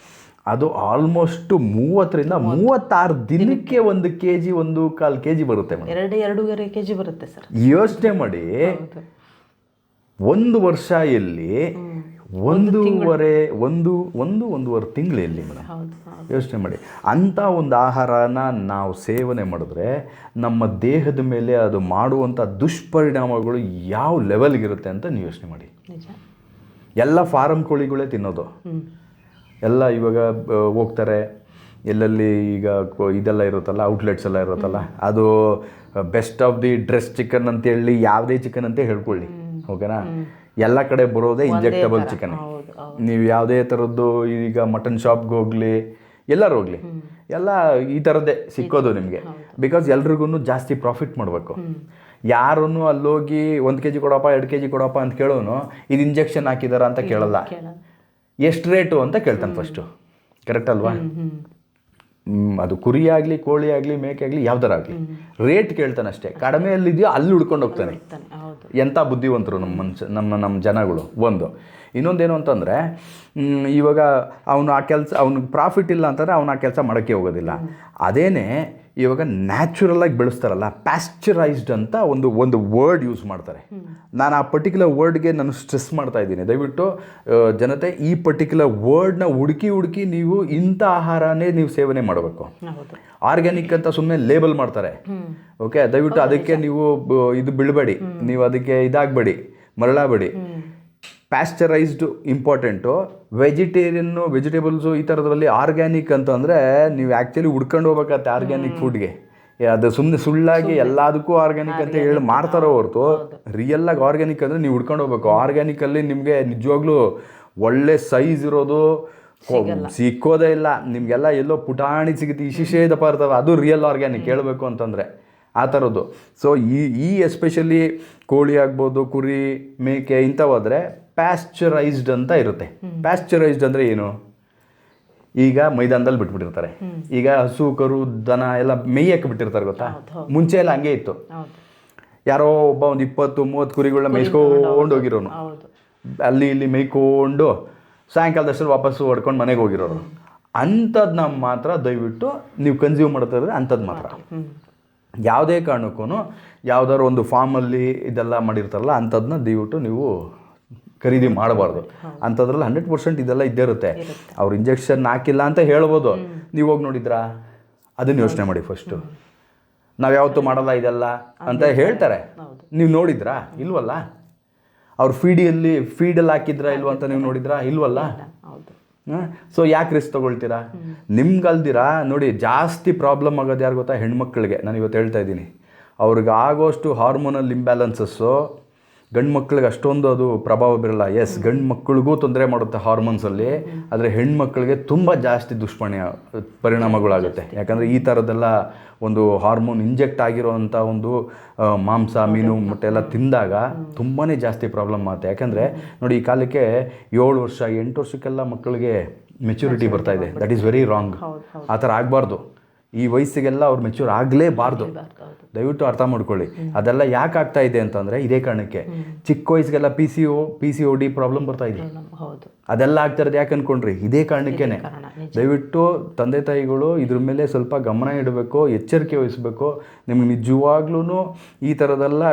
ಅದು ಆಲ್ಮೋಸ್ಟ್ 30 ರಿಂದ 36 ದಿನಕ್ಕೆ 1 kg 1.25 kg ಬರುತ್ತೆ. 2.5 kg ಬರುತ್ತೆ ಸರ್. ಯೋಚನೆ ಮಾಡಿ, 1 ವರ್ಷ ಎಲ್ಲಿ, 1.5 ತಿಂಗಳು ಎಲ್ಲಿ ಮೇಡಮ್? ಯೋಚನೆ ಮಾಡಿ. ಅಂಥ ಒಂದು ಆಹಾರನ ನಾವು ಸೇವನೆ ಮಾಡಿದ್ರೆ ನಮ್ಮ ದೇಹದ ಮೇಲೆ ಅದು ಮಾಡುವಂಥ ದುಷ್ಪರಿಣಾಮಗಳು ಯಾವ ಲೆವೆಲ್ಗಿರುತ್ತೆ ಅಂತ ನೀವು ಯೋಚನೆ ಮಾಡಿ. ಎಲ್ಲ ಫಾರಮ್ ಕೋಳಿಗಳೇ ತಿನ್ನೋದು. ಎಲ್ಲ ಇವಾಗ ಹೋಗ್ತಾರೆ ಎಲ್ಲೆಲ್ಲಿ ಈಗ ಇದೆಲ್ಲ ಇರುತ್ತಲ್ಲ, ಔಟ್ಲೆಟ್ಸ್ ಎಲ್ಲ ಇರುತ್ತಲ್ಲ, ಅದು best of the dress chicken ಅಂತೇಳಿ ಯಾವುದೇ ಚಿಕನ್ ಅಂತ ಹೇಳ್ಕೊಳ್ಳಿ. ಓಕೆನಾ? ಎಲ್ಲ ಕಡೆ ಬರೋದೇ ಇಂಜೆಕ್ಟಬಲ್ ಚಿಕನ್. ನೀವು ಯಾವುದೇ ಥರದ್ದು ಈಗ ಮಟನ್ ಶಾಪ್ಗೆ ಹೋಗಲಿ ಎಲ್ಲರೂ ಹೋಗಲಿ, ಎಲ್ಲ ಈ ಥರದ್ದೇ ಸಿಕ್ಕೋದು ನಿಮಗೆ. ಬಿಕಾಸ್ ಎಲ್ರಿಗೂ ಜಾಸ್ತಿ ಪ್ರಾಫಿಟ್ ಮಾಡಬೇಕು. ಯಾರನ್ನು ಅಲ್ಲೋಗಿ 1 kg ಕೊಡಪ್ಪ 2 kg ಕೊಡಪ್ಪ ಅಂತ ಕೇಳೋನು ಇದು ಇಂಜೆಕ್ಷನ್ ಹಾಕಿದಾರ ಅಂತ ಕೇಳಲ್ಲ, ಎಷ್ಟು ರೇಟು ಅಂತ ಕೇಳ್ತಾನೆ ಫಸ್ಟು. ಕರೆಕ್ಟ್ ಅಲ್ವಾ? ಅದು ಕುರಿ ಆಗಲಿ, ಕೋಳಿ ಆಗಲಿ, ಮೇಕೆ ಆಗಲಿ, ಯಾವ್ದಾರಾಗಲಿ ರೇಟ್ ಕೇಳ್ತಾನೆ ಅಷ್ಟೇ. ಕಡಿಮೆಯಲ್ಲಿದೆಯೋ ಅಲ್ಲಿ ಹುಡ್ಕೊಂಡು ಹೋಗ್ತಾನೆ. ಎಂಥ ಬುದ್ಧಿವಂತರು ನಮ್ಮ ಜನಗಳು. ಒಂದು ಇನ್ನೊಂದೇನು ಅಂತಂದರೆ, ಇವಾಗ ಅವನು ಆ ಕೆಲಸ, ಅವ್ನಿಗೆ ಪ್ರಾಫಿಟ್ ಇಲ್ಲ ಅಂತಂದರೆ ಅವನು ಆ ಕೆಲಸ ಮಾಡೋಕ್ಕೆ ಹೋಗೋದಿಲ್ಲ. ಅದೇನೇ ಇವಾಗ ನ್ಯಾಚುರಲಾಗಿ ಬೆಳೆಸ್ತಾರಲ್ಲ, ಪ್ಯಾಸ್ಚರೈಸ್ಡ್ ಅಂತ ಒಂದು ವರ್ಡ್ ಯೂಸ್ ಮಾಡ್ತಾರೆ. ನಾನು ಆ ಪರ್ಟಿಕ್ಯುಲರ್ ವರ್ಡ್ಗೆ ನಾನು ಸ್ಟ್ರೆಸ್ ಮಾಡ್ತಾ ಇದ್ದೀನಿ. ದಯವಿಟ್ಟು ಜನತೆ ಈ ಪರ್ಟಿಕ್ಯುಲರ್ ವರ್ಡ್ನ ಹುಡುಕಿ ನೀವು ಇಂಥ ಆಹಾರನೇ ನೀವು ಸೇವನೆ ಮಾಡಬೇಕು. ಆರ್ಗ್ಯಾನಿಕ್ ಅಂತ ಸುಮ್ಮನೆ ಲೇಬಲ್ ಮಾಡ್ತಾರೆ. ಓಕೆ, ದಯವಿಟ್ಟು ಅದಕ್ಕೆ ನೀವು ಇದು ಬೀಳಬೇಡಿ, ನೀವು ಅದಕ್ಕೆ ಇದಾಗಬೇಡಿ, ಮರಳಬೇಡಿ. ಪ್ಯಾಸ್ಚರೈಸ್ಡು ಇಂಪಾರ್ಟೆಂಟು. ವೆಜಿಟೇಬಲ್ಸು ಈ ಥರದ್ರಲ್ಲಿ ಆರ್ಗ್ಯಾನಿಕ್ ಅಂತಂದರೆ ನೀವು ಆ್ಯಕ್ಚುಲಿ ಹುಡ್ಕೊಂಡು ಹೋಗ್ಬೇಕಾಗತ್ತೆ ಆರ್ಗ್ಯಾನಿಕ್ ಫುಡ್ಗೆ. ಅದು ಸುಮ್ಮನೆ ಸುಳ್ಳಾಗಿ ಎಲ್ಲದಕ್ಕೂ ಆರ್ಗ್ಯಾನಿಕ್ ಅಂತ ಹೇಳಿ ಮಾರ್ತಾರೋ ಹೊರತು ರಿಯಲ್ಲಾಗಿ ಆರ್ಗ್ಯಾನಿಕ್ ಅಂದರೆ ನೀವು ಹುಡ್ಕೊಂಡು ಹೋಗ್ಬೇಕು. ಆರ್ಗ್ಯಾನಿಕಲ್ಲಿ ನಿಮಗೆ ನಿಜವಾಗ್ಲೂ ಒಳ್ಳೆ ಸೈಜ್ ಇರೋದು ಸಿಕ್ಕೋದೇ ಇಲ್ಲ. ನಿಮಗೆಲ್ಲ ಎಲ್ಲೋ ಪುಟಾಣಿ ಸಿಗುತ್ತೆ, ಇಶಿಶೇ ದಪ್ಪ ಇರ್ತವೆ. ಅದು ರಿಯಲ್ ಆರ್ಗ್ಯಾನಿಕ್ ಹೇಳಬೇಕು ಅಂತಂದರೆ ಆ ಥರದ್ದು. ಸೊ ಈ ಎಸ್ಪೆಷಲಿ ಕೋಳಿ ಆಗ್ಬೋದು, ಕುರಿ, ಮೇಕೆ ಇಂಥವಾದರೆ ಪ್ಯಾಸ್ಚರೈಸ್ಡ್ ಅಂತ ಇರುತ್ತೆ. ಪ್ಯಾಸ್ಚರೈಸ್ಡ್ ಅಂದರೆ ಏನು? ಈಗ ಮೈದಾನದಲ್ಲಿ ಬಿಟ್ಬಿಟ್ಟಿರ್ತಾರೆ. ಈಗ ಹಸು, ಕರು, ದನ ಎಲ್ಲ ಮೇಯಕ್ಕೆ ಬಿಟ್ಟಿರ್ತಾರೆ, ಗೊತ್ತಾ? ಮುಂಚೆ ಎಲ್ಲ ಹಂಗೆ ಇತ್ತು. ಯಾರೋ ಒಬ್ಬ ಒಂದು 20-30 ಕುರಿಗಳನ್ನ ಮೇಯ್ಸ್ಕೊಂಡು ಹೋಗಿರೋನು, ಅಲ್ಲಿ ಇಲ್ಲಿ ಮೇಯ್ಕೊಂಡು ಸಾಯಂಕಾಲದಷ್ಟು ವಾಪಸ್ಸು ಹೊಡ್ಕೊಂಡು ಮನೆಗೆ ಹೋಗಿರೋರು. ಅಂಥದ್ದನ್ನ ಮಾತ್ರ ದಯವಿಟ್ಟು ನೀವು ಕನ್ಸ್ಯೂಮ್ ಮಾಡ್ತಾ ಅಂಥದ್ದು ಮಾತ್ರ. ಯಾವುದೇ ಕಾರಣಕ್ಕೂ ಯಾವುದಾದ್ರು ಒಂದು ಫಾರ್ಮಲ್ಲಿ ಇದೆಲ್ಲ ಮಾಡಿರ್ತಾರಲ್ಲ ಅಂಥದ್ದನ್ನ ದಯವಿಟ್ಟು ನೀವು ಖರೀದಿ ಮಾಡಬಾರ್ದು. ಅಂಥದ್ರಲ್ಲಿ 100% ಇದೆಲ್ಲ ಇದ್ದೇ ಇರುತ್ತೆ. ಅವ್ರು ಇಂಜೆಕ್ಷನ್ ಹಾಕಿಲ್ಲ ಅಂತ ಹೇಳ್ಬೋದು. ನೀವು ಹೋಗಿ ನೋಡಿದ್ರಾ? ಅದನ್ನು ಯೋಚನೆ ಮಾಡಿ ಫಸ್ಟು. ನಾವು ಯಾವತ್ತೂ ಮಾಡಲ್ಲ ಇದೆಲ್ಲ ಅಂತ ಹೇಳ್ತಾರೆ. ನೀವು ನೋಡಿದ್ರಾ? ಇಲ್ವಲ್ಲ. ಅವ್ರು ಫೀಡಲ್ಲಿ ಹಾಕಿದ್ರಾ ಇಲ್ವ ಅಂತ ನೀವು ನೋಡಿದ್ರಾ? ಇಲ್ವಲ್ಲ. ಸೊ ಯಾಕೆ ರಿಸ್ಕ್ ತೊಗೊಳ್ತೀರಾ? ನಿಮ್ಗಲ್ದಿರಾ ನೋಡಿ, ಜಾಸ್ತಿ ಪ್ರಾಬ್ಲಮ್ ಆಗೋದು ಯಾರು ಗೊತ್ತಾ? ಹೆಣ್ಮಕ್ಳಿಗೆ. ನಾನು ಇವತ್ತು ಹೇಳ್ತಾ ಇದ್ದೀನಿ, ಅವ್ರಿಗೆ ಆಗೋಷ್ಟು ಹಾರ್ಮೋನಲ್ ಇಂಬ್ಯಾಲೆನ್ಸಸ್ಸು ಗಂಡು ಮಕ್ಳಿಗೆ ಅಷ್ಟೊಂದು ಅದು ಪ್ರಭಾವ ಬೀರಲ್ಲ. ಎಸ್, ಗಂಡು ಮಕ್ಕಳಿಗೂ ತೊಂದರೆ ಮಾಡುತ್ತೆ ಹಾರ್ಮೋನ್ಸಲ್ಲಿ, ಆದರೆ ಹೆಣ್ಮಕ್ಳಿಗೆ ತುಂಬ ಜಾಸ್ತಿ ಪರಿಣಾಮಗಳಾಗುತ್ತೆ. ಯಾಕಂದರೆ ಈ ಥರದ್ದೆಲ್ಲ ಒಂದು ಹಾರ್ಮೋನ್ ಇಂಜೆಕ್ಟ್ ಆಗಿರೋವಂಥ ಒಂದು ಮಾಂಸ, ಮೀನು, ಮೊಟ್ಟೆ ಎಲ್ಲ ತಿಂದಾಗ ತುಂಬಾ ಜಾಸ್ತಿ ಪ್ರಾಬ್ಲಮ್ ಆಗುತ್ತೆ. ಯಾಕಂದರೆ ನೋಡಿ, ಈ ಕಾಲಕ್ಕೆ 7 ವರ್ಷ 8 ವರ್ಷಕ್ಕೆಲ್ಲ ಮಕ್ಕಳಿಗೆ ಮೆಚುರಿಟಿ ಬರ್ತಾ ಇದೆ. That is very wrong. ಆ ಥರ ಆಗಬಾರ್ದು. ಈ ವಯಸ್ಸಿಗೆಲ್ಲ ಅವ್ರು ಮೆಚ್ಯೂರ್ ಆಗಲೇಬಾರ್ದು. ದಯವಿಟ್ಟು ಅರ್ಥ ಮಾಡ್ಕೊಳ್ಳಿ. ಅದೆಲ್ಲ ಯಾಕೆ ಆಗ್ತಾ ಇದೆ ಅಂತಂದರೆ ಇದೇ ಕಾರಣಕ್ಕೆ. ಚಿಕ್ಕ ವಯಸ್ಸಿಗೆಲ್ಲ PCOD ಪ್ರಾಬ್ಲಮ್ ಬರ್ತಾ ಇದೆ. ಅದೆಲ್ಲ ಆಗ್ತಾ ಇರೋದು ಯಾಕೆ ಅಂದ್ಕೊಂಡ್ರಿ? ಇದೇ ಕಾರಣಕ್ಕೇನೆ. ದಯವಿಟ್ಟು ತಂದೆ ತಾಯಿಗಳು ಇದ್ರ ಮೇಲೆ ಸ್ವಲ್ಪ ಗಮನ ಇಡಬೇಕು, ಎಚ್ಚರಿಕೆ ವಹಿಸಬೇಕು. ನಿಮ್ಗೆ ನಿಜವಾಗ್ಲೂ ಈ ಥರದೆಲ್ಲ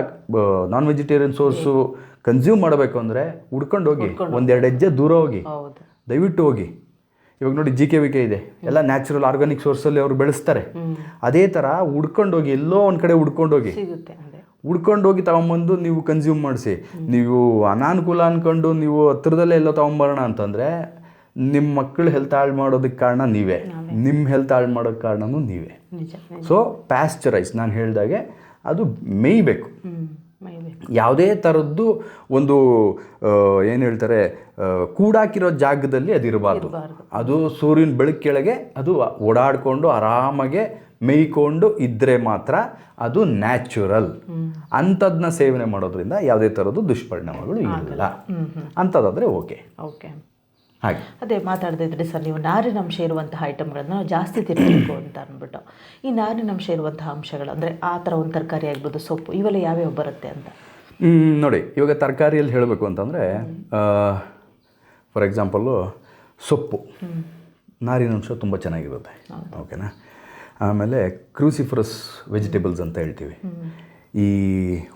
ನಾನ್ ವೆಜಿಟೇರಿಯನ್ ಸೋರ್ಸು ಕನ್ಸ್ಯೂಮ್ ಮಾಡಬೇಕು ಅಂದರೆ ಹುಡ್ಕೊಂಡು ಹೋಗಿ, 1-2 ಹೆಜ್ಜೆ ದೂರ ಹೋಗಿ, ದಯವಿಟ್ಟು ಹೋಗಿ. ಇವಾಗ ನೋಡಿ, GKVK ಇದೆ, ಎಲ್ಲ ನ್ಯಾಚುರಲ್ ಆರ್ಗಾನಿಕ್ ಸೋರ್ಸಲ್ಲಿ ಅವರು ಬೆಳೆಸ್ತಾರೆ. ಅದೇ ಥರ ಹುಡ್ಕೊಂಡೋಗಿ, ಎಲ್ಲೋ ಒಂದು ಕಡೆ ಹುಡ್ಕೊಂಡೋಗಿ ತಗೊಂಬಂದು ನೀವು ಕನ್ಸ್ಯೂಮ್ ಮಾಡಿಸಿ. ನೀವು ಅನಾನುಕೂಲ ಅಂದ್ಕೊಂಡು ನೀವು ಹತ್ರದಲ್ಲೇ ಎಲ್ಲೋ ತೊಗೊಂಬರೋಣ ಅಂತಂದರೆ ನಿಮ್ಮ ಮಕ್ಕಳು ಹೆಲ್ತ್ ಹಾಳು ಮಾಡೋದಕ್ಕೆ ಕಾರಣ ನೀವೇ, ನಿಮ್ಮ ಹೆಲ್ತ್ ಹಾಳು ಮಾಡೋಕ್ಕೆ ಕಾರಣನೂ ನೀವೇ. ಸೊ ಪ್ಯಾಸ್ಚರೈಸ್ ನಾನು ಹೇಳಿದಾಗೆ ಅದು ಮೇಯ್ಬೇಕು. ಯಾವುದೇ ಥರದ್ದು ಒಂದು ಏನು ಹೇಳ್ತಾರೆ, ಕೂಡಾಕಿರೋ ಜಾಗದಲ್ಲಿ ಅದಿರಬಾರ್ದು. ಅದು ಸೂರ್ಯನ ಬೆಳಕು ಕೆಳಗೆ ಅದು ಓಡಾಡಿಕೊಂಡು ಆರಾಮಾಗೆ ಮೇಯ್ಕೊಂಡು ಇದ್ದರೆ ಮಾತ್ರ ಅದು ನ್ಯಾಚುರಲ್. ಅಂಥದ್ದನ್ನ ಸೇವನೆ ಮಾಡೋದ್ರಿಂದ ಯಾವುದೇ ಥರದ್ದು ದುಷ್ಪರಿಣಾಮಗಳು ಇಲ್ಲ. ಅಂಥದ್ದಾದರೆ ಓಕೆ. ಹಾಗೆ ಅದೇ ಮಾತಾಡ್ತಿದ್ರಿ ಸರ್, ನೀವು ನಾರಿನಂಶ ಇರುವಂತಹ ಐಟಮ್ಗಳನ್ನ ನಾವು ಜಾಸ್ತಿ ತಿನ್ನಬೇಕು ಅಂತ ಅಂದ್ಬಿಟ್ಟು. ಈ ನಾರಿನಂಶ ಇರುವಂತಹ ಅಂಶಗಳು ಅಂದರೆ ಆ ಥರ ಒಂದು ತರಕಾರಿ ಆಗ್ಬೋದು, ಸೊಪ್ಪು, ಇವೆಲ್ಲ ಯಾವ್ಯಾವ ಬರುತ್ತೆ ಅಂತ ನೋಡಿ. ಇವಾಗ ತರಕಾರಿಯಲ್ಲಿ ಹೇಳಬೇಕು ಅಂತಂದರೆ, ಫಾರ್ ಎಕ್ಸಾಂಪಲ್ಲು ಸೊಪ್ಪು, ನಾರಿನಂಶ ತುಂಬ ಚೆನ್ನಾಗಿರುತ್ತೆ. ಓಕೆನಾ? ಆಮೇಲೆ ಕ್ರೂಸಿಫರಸ್ ವೆಜಿಟೇಬಲ್ಸ್ ಅಂತ ಹೇಳ್ತೀವಿ. ಈ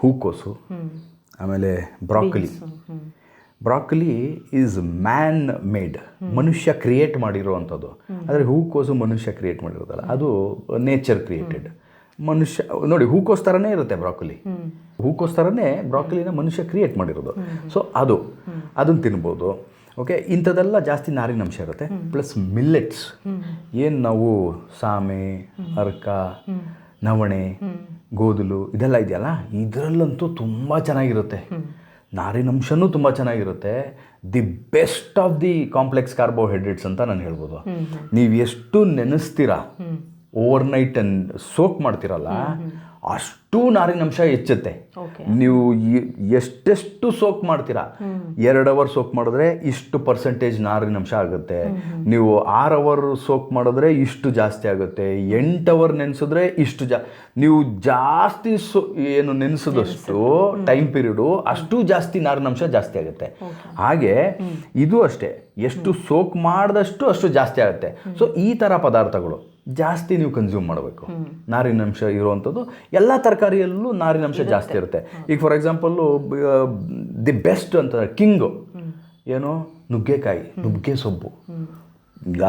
ಹೂಕೋಸು, ಆಮೇಲೆ ಬ್ರಾಕಲಿ ಈಸ್ ಮ್ಯಾನ್ ಮೇಡ್, ಮನುಷ್ಯ ಕ್ರಿಯೇಟ್ ಮಾಡಿರೋವಂಥದ್ದು. ಆದರೆ ಹೂಕೋಸು ಮನುಷ್ಯ ಕ್ರಿಯೇಟ್ ಮಾಡಿರೋದಲ್ಲ, ಅದು ನೇಚರ್ ಕ್ರಿಯೇಟೆಡ್. ಮನುಷ್ಯ ನೋಡಿ, ಹೂಕೋಸ್ ಥರನೇ ಇರುತ್ತೆ ಬ್ರಾಕಲಿ, ಹೂಕೋಸ್ ಥರನೇ ಬ್ರಾಕಲಿನ ಮನುಷ್ಯ ಕ್ರಿಯೇಟ್ ಮಾಡಿರೋದು. ಸೊ ಅದನ್ನು ತಿನ್ಬೋದು. ಓಕೆ, ಇಂಥದ್ದೆಲ್ಲ ಜಾಸ್ತಿ ನಾರಿನಂಶ ಇರುತ್ತೆ. ಪ್ಲಸ್ ಮಿಲ್ಲೆಟ್ಸ್, ಏನು ನಾವು ಸಾಮೆ, ಅರ್ಕ, ನವಣೆ, ಗೋಧುಲು ಇದೆಲ್ಲ ಇದೆಯಲ್ಲ, ಇದರಲ್ಲಂತೂ ತುಂಬ ಚೆನ್ನಾಗಿರುತ್ತೆ. ನಾರಿನಂಶನೂ ತುಂಬ ಚೆನ್ನಾಗಿರುತ್ತೆ. The best of the complex carbohydrates ಅಂತ ನಾನು ಹೇಳ್ಬೋದು. ನೀವು ಎಷ್ಟು ನೆನೆಸ್ತೀರಾ, ಓವರ್ನೈಟ್ ಸೋಕ್ ಮಾಡ್ತೀರಲ್ಲ, ಅಷ್ಟು ನಾರಿನಂಶ ಹೆಚ್ಚುತ್ತೆ. ನೀವು ಎಷ್ಟೆಷ್ಟು ಸೋಕ್ ಮಾಡ್ತೀರಾ, 2 ಅವರ್ ಸೋಕ್ ಮಾಡಿದ್ರೆ ಇಷ್ಟು ಪರ್ಸೆಂಟೇಜ್ ನಾರಿನಂಶ ಆಗುತ್ತೆ. ನೀವು 6 ಅವರ್ ಸೋಕ್ ಮಾಡಿದ್ರೆ ಇಷ್ಟು ಜಾಸ್ತಿ ಆಗುತ್ತೆ. 8 ಅವರ್ ನೆನೆಸಿದ್ರೆ ಇಷ್ಟು ನೀವು ಜಾಸ್ತಿ ಏನು ನೆನೆಸಿದಷ್ಟು ಟೈಮ್ ಪೀರಿಯಡು ಅಷ್ಟು ಜಾಸ್ತಿ ನಾರಿನಂಶ ಜಾಸ್ತಿ ಆಗುತ್ತೆ. ಹಾಗೆ ಇದು ಅಷ್ಟೇ, ಎಷ್ಟು ಸೋಕ್ ಮಾಡಿದಷ್ಟು ಅಷ್ಟು ಜಾಸ್ತಿ ಆಗುತ್ತೆ. ಸೊ ಈ ಥರ ಪದಾರ್ಥಗಳು ಜಾಸ್ತಿ ನೀವು ಕನ್ಸ್ಯೂಮ್ ಮಾಡಬೇಕು. ನಾರಿನಂಶ ಇರುವಂಥದ್ದು ಎಲ್ಲ ತರಕಾರಿಯಲ್ಲೂ ನಾರಿನಂಶ ಜಾಸ್ತಿ ಇರುತ್ತೆ. ಈಗ ಫಾರ್ ಎಕ್ಸಾಂಪಲ್ಲು ದಿ ಬೆಸ್ಟ್ ಅಂತ ಕಿಂಗು ಏನು, ನುಗ್ಗೆಕಾಯಿ, ನುಗ್ಗೆ ಸೊಪ್ಪು.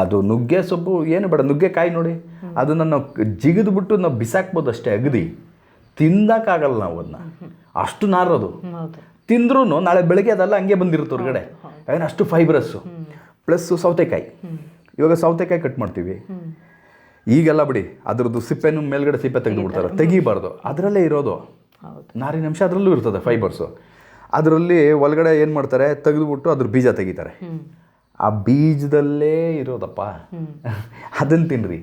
ಅದು ನುಗ್ಗೆ ಸೊಪ್ಪು ಏನು ಬೇಡ, ನುಗ್ಗೆಕಾಯಿ ನೋಡಿ, ಅದನ್ನು ನಾವು ಜಿಗಿದ್ಬಿಟ್ಟು ನಾವು ಬಿಸಾಕ್ಬೋದು ಅಷ್ಟೇ, ಅಗದಿ ತಿನ್ನಕ್ಕಾಗಲ್ಲ ನಾವು ಅದನ್ನ, ಅಷ್ಟು ನಾರದು. ತಿಂದ್ರೂ ನಾಳೆ ಬೆಳಗ್ಗೆ ಅದೆಲ್ಲ ಹಂಗೆ ಬಂದಿರುತ್ತೆ ಹೊರಗಡೆ, ಯಾಕಂದ್ರೆ ಅಷ್ಟು ಫೈಬ್ರಸ್ಸು. ಪ್ಲಸ್ಸು ಸೌತೆಕಾಯಿ, ಇವಾಗ ಸೌತೆಕಾಯಿ ಕಟ್ ಮಾಡ್ತೀವಿ, ಈಗೆಲ್ಲ ಬಿಡಿ ಅದ್ರದ್ದು ಸಿಪ್ಪೆನೂ ಮೇಲ್ಗಡೆ ಸಿಪ್ಪೆ ತೆಗೆದುಬಿಡ್ತಾರೆ, ತೆಗಿಬಾರ್ದು, ಅದರಲ್ಲೇ ಇರೋದು ನಾರಿನಂಶ, ಅದರಲ್ಲೂ ಇರ್ತದೆ ಫೈಬರ್ಸು. ಅದರಲ್ಲಿ ಒಳಗಡೆ ಏನು ಮಾಡ್ತಾರೆ, ತೆಗೆದುಬಿಟ್ಟು ಅದ್ರ ಬೀಜ ತೆಗಿತಾರೆ. ಆ ಬೀಜದಲ್ಲೇ ಇರೋದಪ್ಪ, ಅದನ್ನು ತಿನ್ನಿರಿ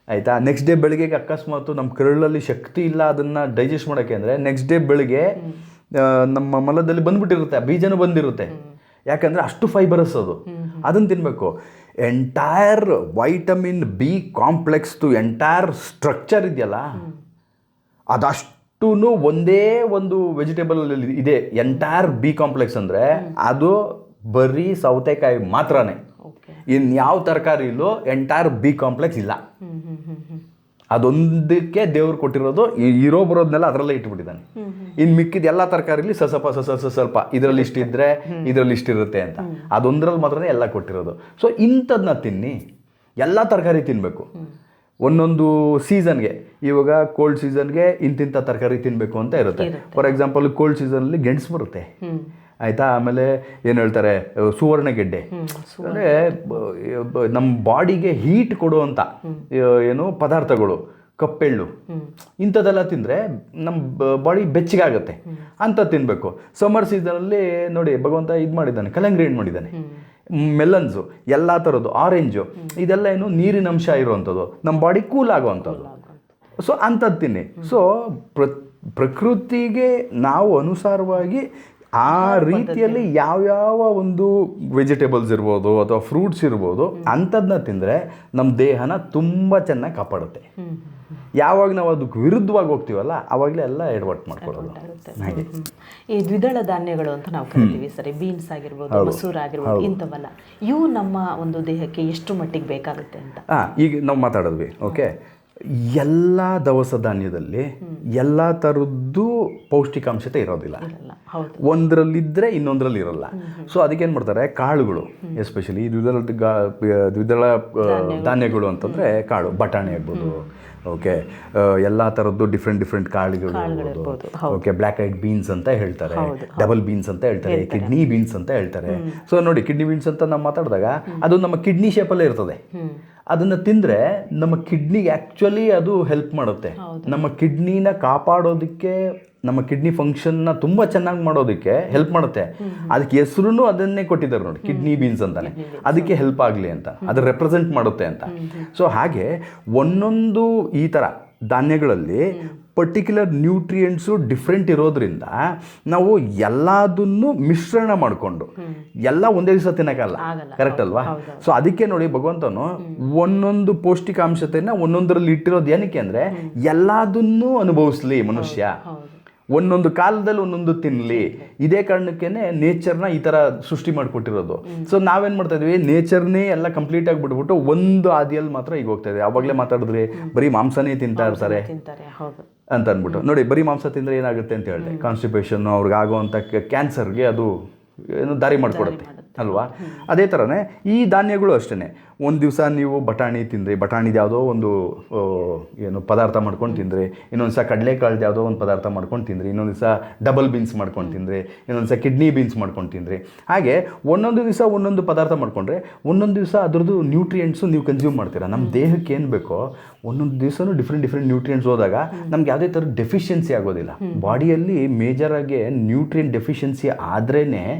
ಆಯಿತಾ. ನೆಕ್ಸ್ಟ್ ಡೇ ಬೆಳಗ್ಗೆಗೆ ಅಕಸ್ಮಾತು ನಮ್ಮ ಕರುಳಲ್ಲಿ ಶಕ್ತಿ ಇಲ್ಲ ಅದನ್ನು ಡೈಜೆಸ್ಟ್ ಮಾಡೋಕ್ಕೆ ಅಂದರೆ, ನೆಕ್ಸ್ಟ್ ಡೇ ಬೆಳಗ್ಗೆ ನಮ್ಮ ಮಲದಲ್ಲಿ ಬಂದುಬಿಟ್ಟಿರುತ್ತೆ, ಆ ಬೀಜನೂ ಬಂದಿರುತ್ತೆ. ಯಾಕಂದರೆ ಅಷ್ಟು ಫೈಬರಸ್ ಅದು, ಅದನ್ನು ತಿನ್ನಬೇಕು. ಎಂಟೈರ್ ವೈಟಮಿನ್ ಬಿ ಕಾಂಪ್ಲೆಕ್ಸ್ದು ಎಂಟೈರ್ ಸ್ಟ್ರಕ್ಚರ್ ಇದೆಯಲ್ಲ, ಅದಷ್ಟು ಒಂದೇ ಒಂದು ವೆಜಿಟೇಬಲಲ್ಲಿ ಇದೆ. ಎಂಟೈರ್ ಬಿ ಕಾಂಪ್ಲೆಕ್ಸ್ ಅಂದರೆ ಅದು ಬರೀ ಸೌತೆಕಾಯಿ ಮಾತ್ರನೇ. ಇನ್ಯಾವ ತರಕಾರಿಲೂ ಎಂಟೈರ್ ಬಿ ಕಾಂಪ್ಲೆಕ್ಸ್ ಇಲ್ಲ. ಅದೊಂದಕ್ಕೆ ದೇವ್ರು ಕೊಟ್ಟಿರೋದು, ಇರೋ ಬರೋದನ್ನೆಲ್ಲ ಅದರಲ್ಲೇ ಇಟ್ಬಿಟ್ಟಿದ್ದಾನೆ. ಇನ್ನು ಮಿಕ್ಕಿದ ಎಲ್ಲ ತರಕಾರಿಲಿ ಸ್ವಲ್ಪ ಇದರಲ್ಲಿ ಇಷ್ಟಿದ್ರೆ ಇದರಲ್ಲಿ ಇಷ್ಟಿರುತ್ತೆ ಅಂತ, ಅದೊಂದರಲ್ಲಿ ಮಾತ್ರ ಎಲ್ಲ ಕೊಟ್ಟಿರೋದು. ಸೊ ಇಂಥದನ್ನ ತಿನ್ನಿ, ಎಲ್ಲ ತರಕಾರಿ ತಿನ್ನಬೇಕು ಒಂದೊಂದು ಸೀಸನ್ಗೆ. ಇವಾಗ ಕೋಲ್ಡ್ ಸೀಸನ್ಗೆ ಇಂತಿಂಥ ತರಕಾರಿ ತಿನ್ನಬೇಕು ಅಂತ ಇರುತ್ತೆ. ಫಾರ್ ಎಕ್ಸಾಂಪಲ್ ಕೋಲ್ಡ್ ಸೀಸನಲ್ಲಿ ಗೆಣಸು ಬರುತ್ತೆ ಆಯಿತಾ. ಆಮೇಲೆ ಏನು ಹೇಳ್ತಾರೆ, ಸುವರ್ಣಗೆಡ್ಡೆ, ಅಂದರೆ ನಮ್ಮ ಬಾಡಿಗೆ ಹೀಟ್ ಕೊಡುವಂಥ ಏನು ಪದಾರ್ಥಗಳು, ಕಪ್ಪೆಳ್ಳು, ಇಂಥದ್ದೆಲ್ಲ ತಿಂದರೆ ನಮ್ಮ ಬಾಡಿ ಬೆಚ್ಚಗಾಗುತ್ತೆ ಅಂತ ತಿನ್ನಬೇಕು. ಸಮ್ಮರ್ ಸೀಸನಲ್ಲಿ ನೋಡಿ ಭಗವಂತ ಇದು ಮಾಡಿದ್ದಾನೆ, ಕಲ್ಲಂಗಡಿ ಹಣ್ಣು ಮಾಡಿದ್ದಾನೆ, ಮೆಲನ್ಸು, ಎಲ್ಲ ಥರದ್ದು, ಆರೆಂಜು, ಇದೆಲ್ಲ ಏನು ನೀರಿನಂಶ ಇರುವಂಥದ್ದು, ನಮ್ಮ ಬಾಡಿ ಕೂಲ್ ಆಗುವಂಥದ್ದು. ಸೊ ಅಂಥದ್ದು ತಿನ್ನಿ. ಸೊ ಪ್ರಕೃತಿಗೆ ನಾವು ಅನುಸಾರವಾಗಿ ಆ ರೀತಿಯಲ್ಲಿ ಯಾವ್ಯಾವ ಒಂದು ವೆಜಿಟೇಬಲ್ಸ್ ಇರ್ಬೋದು ಅಥವಾ ಫ್ರೂಟ್ಸ್ ಇರ್ಬೋದು, ಅಂಥದ್ದನ್ನ ತಿಂದರೆ ನಮ್ಮ ದೇಹನ ತುಂಬ ಚೆನ್ನಾಗಿ ಕಾಪಾಡುತ್ತೆ. ಯಾವಾಗ ನಾವು ಅದಕ್ಕೆ ವಿರುದ್ಧವಾಗಿ ಹೋಗ್ತೀವಲ್ಲ ಆವಾಗಲೇ ಎಲ್ಲ ಎಡವಟ್ಟು ಮಾಡ್ಕೊಳ್ಳೋದು. ಹಾಗೆ ಈ ದ್ವಿದಳ ಧಾನ್ಯಗಳು ಅಂತ ನಾವು ಕರಿತೀವಿ ಸರಿ, ಬೀನ್ಸ್ ಆಗಿರ್ಬೋದು, ಮಸೂರ ಆಗಿರ್ಬೋದು, ಇಂಥವಲ್ಲ, ಇವು ನಮ್ಮ ಒಂದು ದೇಹಕ್ಕೆ ಎಷ್ಟು ಮಟ್ಟಿಗೆ ಬೇಕಾಗುತ್ತೆ ಅಂತ ಈಗ ನಾವು ಮಾತಾಡಿದ್ವಿ. ಓಕೆ, ಎಲ್ಲ ದವಸ ಧಾನ್ಯದಲ್ಲಿ ಎಲ್ಲ ಥರದ್ದು ಪೌಷ್ಟಿಕಾಂಶತೆ ಇರೋದಿಲ್ಲ, ಒಂದರಲ್ಲಿದ್ದರೆ ಇನ್ನೊಂದರಲ್ಲಿ ಇರೋಲ್ಲ. ಸೊ ಅದಕ್ಕೇನು ಮಾಡ್ತಾರೆ, ಕಾಳುಗಳು, ಎಸ್ಪೆಷಲಿ ದ್ವಿದಳ ಧಾನ್ಯಗಳು ಅಂತಂದರೆ ಕಾಳು, ಬಟಾಣಿ ಆಗ್ಬೋದು, ಓಕೆ, ಎಲ್ಲ ಥರದ್ದು ಡಿಫ್ರೆಂಟ್ ಕಾಳುಗಳು ಇರ್ಬೋದು. ಓಕೆ, ಬ್ಲ್ಯಾಕ್ ಐಡ್ ಬೀನ್ಸ್ ಅಂತ ಹೇಳ್ತಾರೆ, ಡಬಲ್ ಬೀನ್ಸ್ ಅಂತ ಹೇಳ್ತಾರೆ, ಕಿಡ್ನಿ ಬೀನ್ಸ್ ಅಂತ ಹೇಳ್ತಾರೆ. ಸೊ ನೋಡಿ, ಕಿಡ್ನಿ ಬೀನ್ಸ್ ಅಂತ ನಾವು ಮಾತಾಡಿದಾಗ ಅದು ನಮ್ಮ ಕಿಡ್ನಿ ಶೇಪಲ್ಲೇ ಇರ್ತದೆ. ಅದನ್ನು ತಿಂದರೆ ನಮ್ಮ ಕಿಡ್ನಿಗೆ ಆ್ಯಕ್ಚುಲಿ ಅದು ಹೆಲ್ಪ್ ಮಾಡುತ್ತೆ. ನಮ್ಮ ಕಿಡ್ನಿನ ಕಾಪಾಡೋದಕ್ಕೆ, ನಮ್ಮ ಕಿಡ್ನಿ ಫಂಕ್ಷನ್ನ ತುಂಬ ಚೆನ್ನಾಗಿ ಮಾಡೋದಕ್ಕೆ ಹೆಲ್ಪ್ ಮಾಡುತ್ತೆ. ಅದಕ್ಕೆ ಹೆಸರು ಅದನ್ನೇ ಕೊಟ್ಟಿದ್ದಾರೆ ನೋಡಿ, ಕಿಡ್ನಿ ಬೀನ್ಸ್ ಅಂತಾನೆ, ಅದಕ್ಕೆ ಹೆಲ್ಪ್ ಆಗಲಿ ಅಂತ, ಅದು ರೆಪ್ರೆಸೆಂಟ್ ಮಾಡುತ್ತೆ ಅಂತ. ಸೊ ಹಾಗೆ ಒಂದೊಂದು ಈ ಥರ ಧಾನ್ಯಗಳಲ್ಲಿ ಪರ್ಟಿಕ್ಯುಲರ್ ನ್ಯೂಟ್ರಿಯೆಂಟ್ಸು ಡಿಫ್ರೆಂಟ್ ಇರೋದ್ರಿಂದ ನಾವು ಎಲ್ಲದನ್ನು ಮಿಶ್ರಣ ಮಾಡಿಕೊಂಡು ಎಲ್ಲ ಒಂದೇ ದಿವಸ ತಿನ್ನೋಕ್ಕಲ್ಲ, ಕರೆಕ್ಟ್ ಅಲ್ವಾ? ಸೊ ಅದಕ್ಕೆ ನೋಡಿ ಭಗವಂತನು ಒಂದೊಂದು ಪೌಷ್ಟಿಕಾಂಶತೆನ ಒಂದೊಂದರಲ್ಲಿ ಇಟ್ಟಿರೋದು ಏನಕ್ಕೆ ಅಂದರೆ ಎಲ್ಲದನ್ನೂ ಅನುಭವಿಸ್ಲಿ ಮನುಷ್ಯ, ಒಂದೊಂದು ಕಾಲದಲ್ಲಿ ಒಂದೊಂದು ತಿನ್ನಲಿ. ಇದೇ ಕಾರಣಕ್ಕೇ ನೇಚರ್ನ ಈ ಥರ ಸೃಷ್ಟಿ ಮಾಡಿಕೊಟ್ಟಿರೋದು. ಸೊ ನಾವೇನು ಮಾಡ್ತಾ ಇದ್ವಿ, ನೇಚರ್ನೇ ಎಲ್ಲ ಕಂಪ್ಲೀಟಾಗಿ ಬಿಟ್ಬಿಟ್ಟು ಒಂದು ಹಾದಿಯಲ್ಲಿ ಮಾತ್ರ ಈಗ ಹೋಗ್ತಾ ಇದೆ. ಆವಾಗಲೇ ಮಾತಾಡಿದ್ರಿ, ಬರೀ ಮಾಂಸನೇ ತಿಂತಾ ಇರ್ತಾರೆ ಅಂತ ಅಂದ್ಬಿಟ್ಟು. ನೋಡಿ, ಬರೀ ಮಾಂಸ ತಿಂದರೆ ಏನಾಗುತ್ತೆ ಅಂತ ಹೇಳಿದೆ, ಕಾನ್ಸ್ಟಿಪೇಷನ್ನು, ಅವ್ರಿಗೆ ಆಗೋವಂಥ ಕ್ಯಾನ್ಸರ್ಗೆ ಅದು ಏನು ದಾರಿ ಮಾಡಿಕೊಡುತ್ತೆ ಅಲ್ವಾ? ಅದೇ ಥರನೇ ಈ ಧಾನ್ಯಗಳು ಅಷ್ಟೇ. ಒಂದು ದಿವಸ ನೀವು ಬಟಾಣಿ ತಿಂದ್ರಿ, ಬಟಾಣಿದು ಯಾವುದೋ ಒಂದು ಏನು ಪದಾರ್ಥ ಮಾಡ್ಕೊಂಡು ತಿಂದ್ರಿ, ಇನ್ನೊಂದು ದಿವಸ ಕಡಲೆಕಾಳ್ದು ಯಾವುದೋ ಒಂದು ಪದಾರ್ಥ ಮಾಡ್ಕೊಂಡು ತಿಂದ್ರಿ, ಇನ್ನೊಂದು ದಿವಸ ಡಬಲ್ ಬೀನ್ಸ್ ಮಾಡ್ಕೊಂಡು ತಿಂದ್ರಿ, ಇನ್ನೊಂದು ದಿವಸ ಕಿಡ್ನಿ ಬೀನ್ಸ್ ಮಾಡ್ಕೊಂಡು ತಿಂದ್ರಿ. ಹಾಗೆ ಒಂದೊಂದು ದಿವಸ ಒಂದೊಂದು ಪದಾರ್ಥ ಮಾಡ್ಕೊಂಡ್ರೆ ಒಂದೊಂದು ದಿವಸ ಅದ್ರದ್ದು ನ್ಯೂಟ್ರಿಯೆಂಟ್ಸು ನೀವು ಕನ್ಸ್ಯೂಮ್ ಮಾಡ್ತೀರಾ. ನಮ್ಮ ದೇಹಕ್ಕೆ ಏನು ಬೇಕೋ ಒಂದೊಂದು ದಿವಸನೂ ಡಿಫ್ರೆಂಟ್ ನ್ಯೂಟ್ರಿಯೆಂಟ್ಸ್ ಹೋದಾಗ ನಮ್ಗೆ ಯಾವುದೇ ಥರದ ಡೆಫಿಷಿಯನ್ಸಿ ಆಗೋದಿಲ್ಲ. ಬಾಡಿಯಲ್ಲಿ ಮೇಜರಾಗಿ ನ್ಯೂಟ್ರಿಯೆಂಟ್ ಡೆಫಿಷಿಯನ್ಸಿ ಆದ್ರೇ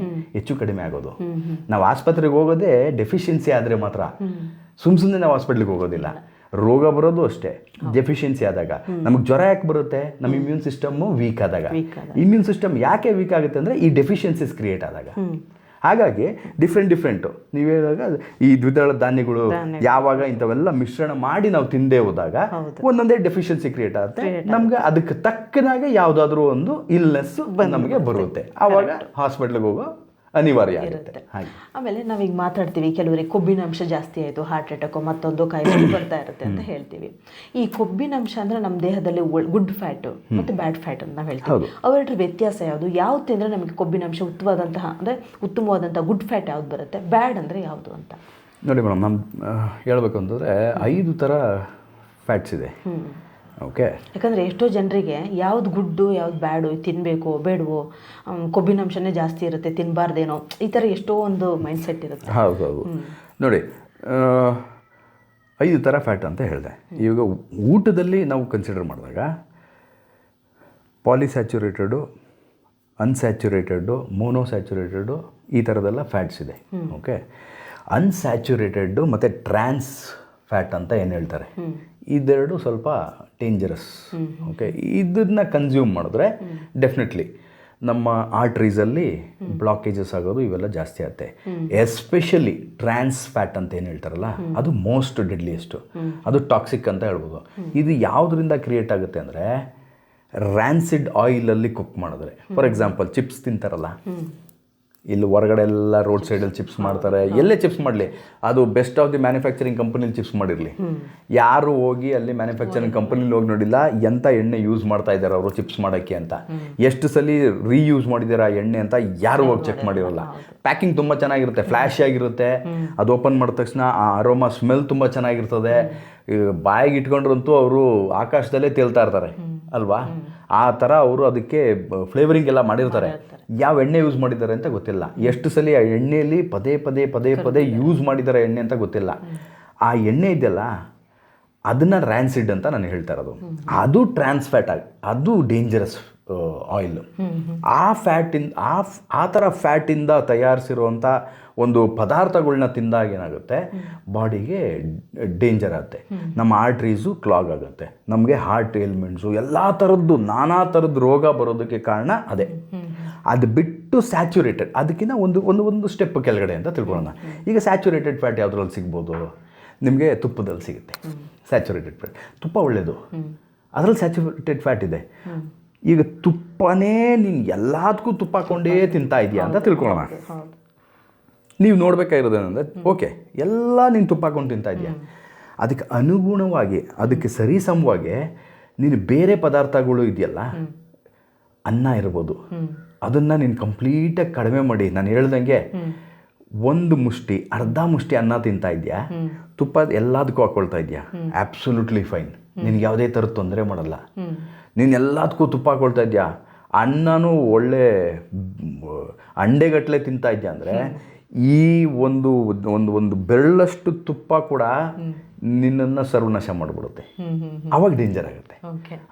ಹೆಚ್ಚು ಕಡಿಮೆ ಆಗೋದು. ನಾವು ಆಸ್ಪತ್ರೆಗೆ ಹೋಗೋದೇ ಡೆಫಿಷಿಯನ್ಸಿ ಆದರೆ ಮಾತ್ರ. ಸುಮ್ಮನೆ ನಾವು ಹಾಸ್ಪಿಟ್ಲಿಗೆ ಹೋಗೋದಿಲ್ಲ. ರೋಗ ಬರೋದು ಅಷ್ಟೇ ಡೆಫಿಷಿಯನ್ಸಿ ಆದಾಗ. ನಮಗೆ ಜ್ವರ ಯಾಕೆ ಬರುತ್ತೆ? ನಮ್ಮ ಇಮ್ಯೂನ್ ಸಿಸ್ಟಮ್ಮು ವೀಕ್ ಆದಾಗ. ಇಮ್ಯೂನ್ ಸಿಸ್ಟಮ್ ಯಾಕೆ ವೀಕ್ ಆಗುತ್ತೆ ಅಂದರೆ ಈ ಡೆಫಿಷಿಯನ್ಸೀಸ್ ಕ್ರಿಯೇಟ್ ಆದಾಗ. ಹಾಗಾಗಿ ಡಿಫ್ರೆಂಟು ನೀವು ಹೇಳಿದಾಗ ಈ ದ್ವಿದಳ ಧಾನ್ಯಗಳು ಯಾವಾಗ ಇಂಥವೆಲ್ಲ ಮಿಶ್ರಣ ಮಾಡಿ ನಾವು ತಿಂದೇ ಹೋದಾಗ ಒಂದೊಂದೇ ಡೆಫಿಷಿಯನ್ಸಿ ಕ್ರಿಯೇಟ್ ಆಗುತ್ತೆ. ನಮ್ಗೆ ಅದಕ್ಕೆ ತಕ್ಕನಾಗೆ ಯಾವುದಾದ್ರೂ ಒಂದು ಇಲ್ನೆಸ್ ನಮಗೆ ಬರುತ್ತೆ. ಆವಾಗ ಹಾಸ್ಪಿಟ್ಲಿಗೆ ಹೋಗೋ ಅನಿವಾರ್ಯ ಆಗುತ್ತೆ. ಆಮೇಲೆ ನಾವೀಗ ಮಾತಾಡ್ತೀವಿ, ಕೆಲವರಿಗೆ ಕೊಬ್ಬಿನಾಂಶ ಜಾಸ್ತಿ ಆಯಿತು, ಹಾರ್ಟ್ ಅಟ್ಯಾಕು ಮತ್ತೊಂದು ಕಾಯಿಲೆ ಬರ್ತಾ ಇರುತ್ತೆ ಅಂತ ಹೇಳ್ತೀವಿ. ಈ ಕೊಬ್ಬಿನಾಂಶ ಅಂದರೆ ನಮ್ಮ ದೇಹದಲ್ಲಿ ಗುಡ್ ಫ್ಯಾಟು ಮತ್ತು ಬ್ಯಾಡ್ ಫ್ಯಾಟ್ ಅಂತ ನಾವು ಹೇಳ್ತೀವಿ. ಅವೆರಡರ ವ್ಯತ್ಯಾಸ ಯಾವುದು? ಯಾವ್ದು ತಿಂದರೆ ನಮಗೆ ಕೊಬ್ಬಿನಾಂಶ ಉತ್ತಮವಾದಂಥ ಗುಡ್ ಫ್ಯಾಟ್ ಯಾವ್ದು ಬರುತ್ತೆ, ಬ್ಯಾಡ್ ಅಂದರೆ ಯಾವುದು ಅಂತ ನೋಡಿ ಮೇಡಮ್. ನಾನು ಹೇಳ್ಬೇಕು ಅಂತಂದರೆ 5 ಥರ ಫ್ಯಾಟ್ಸ್ ಇದೆ. ಓಕೆ, ಯಾಕಂದರೆ ಎಷ್ಟೋ ಜನರಿಗೆ ಯಾವ್ದು ಗುಡ್ಡು ಯಾವ್ದು ಬ್ಯಾಡು, ತಿನ್ನಬೇಕೋ ಬೇಡವೋ, ಕೊಬ್ಬಿನಾಂಶನೇ ಜಾಸ್ತಿ ಇರುತ್ತೆ ತಿನ್ನಬಾರ್ದೇನೋ, ಈ ಥರ ಎಷ್ಟೋ ಒಂದು ಮೈಂಡ್ಸೆಟ್ ಇರುತ್ತೆ. ಹೌದು. ನೋಡಿ 5 ಥರ ಫ್ಯಾಟ್ ಅಂತ ಹೇಳಿದೆ. ಇವಾಗ ಊಟದಲ್ಲಿ ನಾವು ಕನ್ಸಿಡರ್ ಮಾಡಿದಾಗ ಪಾಲಿಸ್ಯಾಚುರೇಟೆಡು, ಅನ್ಸ್ಯಾಚುರೇಟೆಡು, ಮೋನೋಸ್ಯಾಚುರೇಟೆಡು ಈ ಥರದೆಲ್ಲ ಫ್ಯಾಟ್ಸ್ ಇದೆ. ಓಕೆ, ಅನ್ಸ್ಯಾಚುರೇಟೆಡ್ಡು ಮತ್ತು ಟ್ರಾನ್ಸ್ ಫ್ಯಾಟ್ ಅಂತ ಏನು ಹೇಳ್ತಾರೆ, ಇದೆರಡು ಸ್ವಲ್ಪ ಡೇಂಜರಸ್. ಓಕೆ, ಇದನ್ನ ಕನ್ಸ್ಯೂಮ್ ಮಾಡಿದ್ರೆ ಡೆಫಿನೆಟ್ಲಿ ನಮ್ಮ ಆರ್ಟ್ರೀಸಲ್ಲಿ ಬ್ಲಾಕೇಜಸ್ ಆಗೋದು ಇವೆಲ್ಲ ಜಾಸ್ತಿ ಆಗುತ್ತೆ. ಎಸ್ಪೆಷಲಿ ಟ್ರಾನ್ಸ್ ಫ್ಯಾಟ್ ಅಂತ ಏನು ಹೇಳ್ತಾರಲ್ಲ, ಅದು ಮೋಸ್ಟ್ ಡೆಡ್ಲಿಯೆಸ್ಟು. ಅದು ಟಾಕ್ಸಿಕ್ ಅಂತ ಹೇಳ್ಬೋದು. ಇದು ಯಾವುದರಿಂದ ಕ್ರಿಯೇಟ್ ಆಗುತ್ತೆ ಅಂದರೆ ರ್ಯಾನ್ಸಿಡ್ ಆಯಿಲಲ್ಲಿ ಕುಕ್ ಮಾಡಿದ್ರೆ. ಫಾರ್ ಎಕ್ಸಾಂಪಲ್ ಚಿಪ್ಸ್ ತಿಂತಾರಲ್ಲ, ಇಲ್ಲಿ ಹೊರಗಡೆ ಎಲ್ಲ ರೋಡ್ ಸೈಡಲ್ಲಿ ಚಿಪ್ಸ್ ಮಾಡ್ತಾರೆ. ಎಲ್ಲೇ ಚಿಪ್ಸ್ ಮಾಡಲಿ, ಅದು ಬೆಸ್ಟ್ ಆಫ್ ದಿ ಮ್ಯಾನುಫ್ಯಾಕ್ಚರಿಂಗ್ ಕಂಪನಿಲಿ ಚಿಪ್ಸ್ ಮಾಡಿರಲಿ, ಯಾರು ಹೋಗಿ ಅಲ್ಲಿ ಮ್ಯಾನುಫ್ಯಾಕ್ಚರಿಂಗ್ ಕಂಪನಿಲಿ ಹೋಗಿ ನೋಡಿಲ್ಲ ಎಂಥ ಎಣ್ಣೆ ಯೂಸ್ ಮಾಡ್ತಾ ಇದ್ದಾರೆ ಅವರು ಚಿಪ್ಸ್ ಮಾಡೋಕ್ಕೆ ಅಂತ. ಎಷ್ಟು ಸಲ ರೀಯೂಸ್ ಮಾಡಿದ್ದಾರೆ ಆ ಎಣ್ಣೆ ಅಂತ ಯಾರು ಹೋಗಿ ಚೆಕ್ ಮಾಡಿರೋಲ್ಲ. ಪ್ಯಾಕಿಂಗ್ ತುಂಬ ಚೆನ್ನಾಗಿರುತ್ತೆ, ಫ್ಲ್ಯಾಶ್ ಆಗಿರುತ್ತೆ. ಅದು ಓಪನ್ ಮಾಡಿದ ತಕ್ಷಣ ಆ ಅರೋಮಾ ಸ್ಮೆಲ್ ತುಂಬ ಚೆನ್ನಾಗಿರ್ತದೆ. ಬಾಯಿಗೆ ಇಟ್ಕೊಂಡ್ರಂತೂ ಅವರು ಆಕಾಶದಲ್ಲೇ ತೇಲ್ತಾ ಇರ್ತಾರೆ ಅಲ್ವಾ? ಆ ಥರ ಅವರು ಅದಕ್ಕೆ ಫ್ಲೇವರಿಂಗ್ ಎಲ್ಲ ಮಾಡಿರ್ತಾರೆ. ಯಾವ ಎಣ್ಣೆ ಯೂಸ್ ಮಾಡಿದ್ದಾರೆ ಅಂತ ಗೊತ್ತಿಲ್ಲ, ಎಷ್ಟು ಸಲ ಆ ಎಣ್ಣೆಯಲ್ಲಿ ಪದೇ ಯೂಸ್ ಮಾಡಿದ್ದಾರೆ ಎಣ್ಣೆ ಅಂತ ಗೊತ್ತಿಲ್ಲ. ಆ ಎಣ್ಣೆ ಇದೆಯಲ್ಲ ಅದನ್ನು ರ್ಯಾನ್ಸಿಡ್ ಅಂತ ನಾನು ಹೇಳ್ತಾ ಇರೋದು. ಅದು ಟ್ರಾನ್ಸ್ ಫ್ಯಾಟ್ ಅದು ಡೇಂಜರಸ್ ಆಯಿಲ್. ಆ ಥರ ಫ್ಯಾಟಿಂದ ತಯಾರಿಸಿರುವಂಥ ಒಂದು ಪದಾರ್ಥಗಳನ್ನ ತಿಂದಾಗ ಏನಾಗುತ್ತೆ, ಬಾಡಿಗೆ ಡೇಂಜರ್ ಆಗುತ್ತೆ. ನಮ್ಮ ಆರ್ಟ್ರೀಸು ಕ್ಲಾಗ್ ಆಗುತ್ತೆ, ನಮಗೆ ಹಾರ್ಟ್ ಏಲ್ಮೆಂಟ್ಸು ಎಲ್ಲ ಥರದ್ದು ನಾನಾ ಥರದ್ದು ರೋಗ ಬರೋದಕ್ಕೆ ಕಾರಣ ಅದೇ. ಅದು ಬಿಟ್ಟು ಸ್ಯಾಚುರೇಟೆಡ್, ಅದಕ್ಕಿಂತ ಒಂದು ಸ್ಟೆಪ್ ಕೆಳಗಡೆ ಅಂತ ತಿಳ್ಕೊಳ್ಳೋಣ. ಈಗ ಸ್ಯಾಚುರೇಟೆಡ್ ಫ್ಯಾಟ್ ಯಾವುದ್ರಲ್ಲಿ ಸಿಗ್ಬೋದು? ನಿಮಗೆ ತುಪ್ಪದಲ್ಲಿ ಸಿಗುತ್ತೆ ಸ್ಯಾಚುರೇಟೆಡ್ ಫ್ಯಾಟ್. ತುಪ್ಪ ಒಳ್ಳೆಯದು, ಅದರಲ್ಲಿ ಸ್ಯಾಚುರೇಟೆಡ್ ಫ್ಯಾಟ್ ಇದೆ. ಈಗ ತುಪ್ಪನೇ ನೀನು ಎಲ್ಲದಕ್ಕೂ ತುಪ್ಪ ಹಾಕ್ಕೊಂಡೇ ತಿಂತಾ ಇದೆಯಾ ಅಂತ ತಿಳ್ಕೊಳ್ಳೋಣ. ನೀವು ನೋಡಬೇಕಾಗಿರೋದೇನೆಂದರೆ, ಓಕೆ ಎಲ್ಲ ನೀನು ತುಪ್ಪ ಹಾಕ್ಕೊಂಡು ತಿಂತಾ ಇದೆಯಾ, ಅದಕ್ಕೆ ಅನುಗುಣವಾಗಿ ಅದಕ್ಕೆ ಸರಿಸಮವಾಗಿ ನೀನು ಬೇರೆ ಪದಾರ್ಥಗಳು ಇದೆಯಲ್ಲ, ಅನ್ನ ಇರ್ಬೋದು, ಅದನ್ನು ನೀನು ಕಂಪ್ಲೀಟಾಗಿ ಕಡಿಮೆ ಮಾಡಿ, ನಾನು ಹೇಳ್ದಂಗೆ ಒಂದು ಮುಷ್ಟಿ ಅರ್ಧ ಮುಷ್ಟಿ ಅನ್ನ ತಿಂತಾ ಇದೆಯಾ, ತುಪ್ಪ ಎಲ್ಲದಕ್ಕೂ ಹಾಕ್ಕೊಳ್ತಾ ಇದೆಯಾ, ಆ್ಯಬ್ಸಲ್ಯೂಟ್ಲಿ ಫೈನ್, ನಿನಗೆ ಯಾವುದೇ ಥರದ ತೊಂದರೆ ಮಾಡಲ್ಲ. ನೀನು ಎಲ್ಲದಕ್ಕೂ ತುಪ್ಪ ಹಾಕ್ಕೊಳ್ತಾ ಇದೆಯಾ, ಅನ್ನನೂ ಒಳ್ಳೆ ಅಂಡೆಗಟ್ಟಲೆ ತಿಂತಾ ಇದೆಯಾ ಅಂದರೆ ಈ ಒಂದು ಒಂದು ಒಂದು ಬೆರಳಷ್ಟು ತುಪ್ಪ ಕೂಡ ನಿನ್ನನ್ನು ಸರ್ವನಾಶ ಮಾಡಿಬಿಡುತ್ತೆ. ಆವಾಗ ಡೇಂಜರ್ ಆಗುತ್ತೆ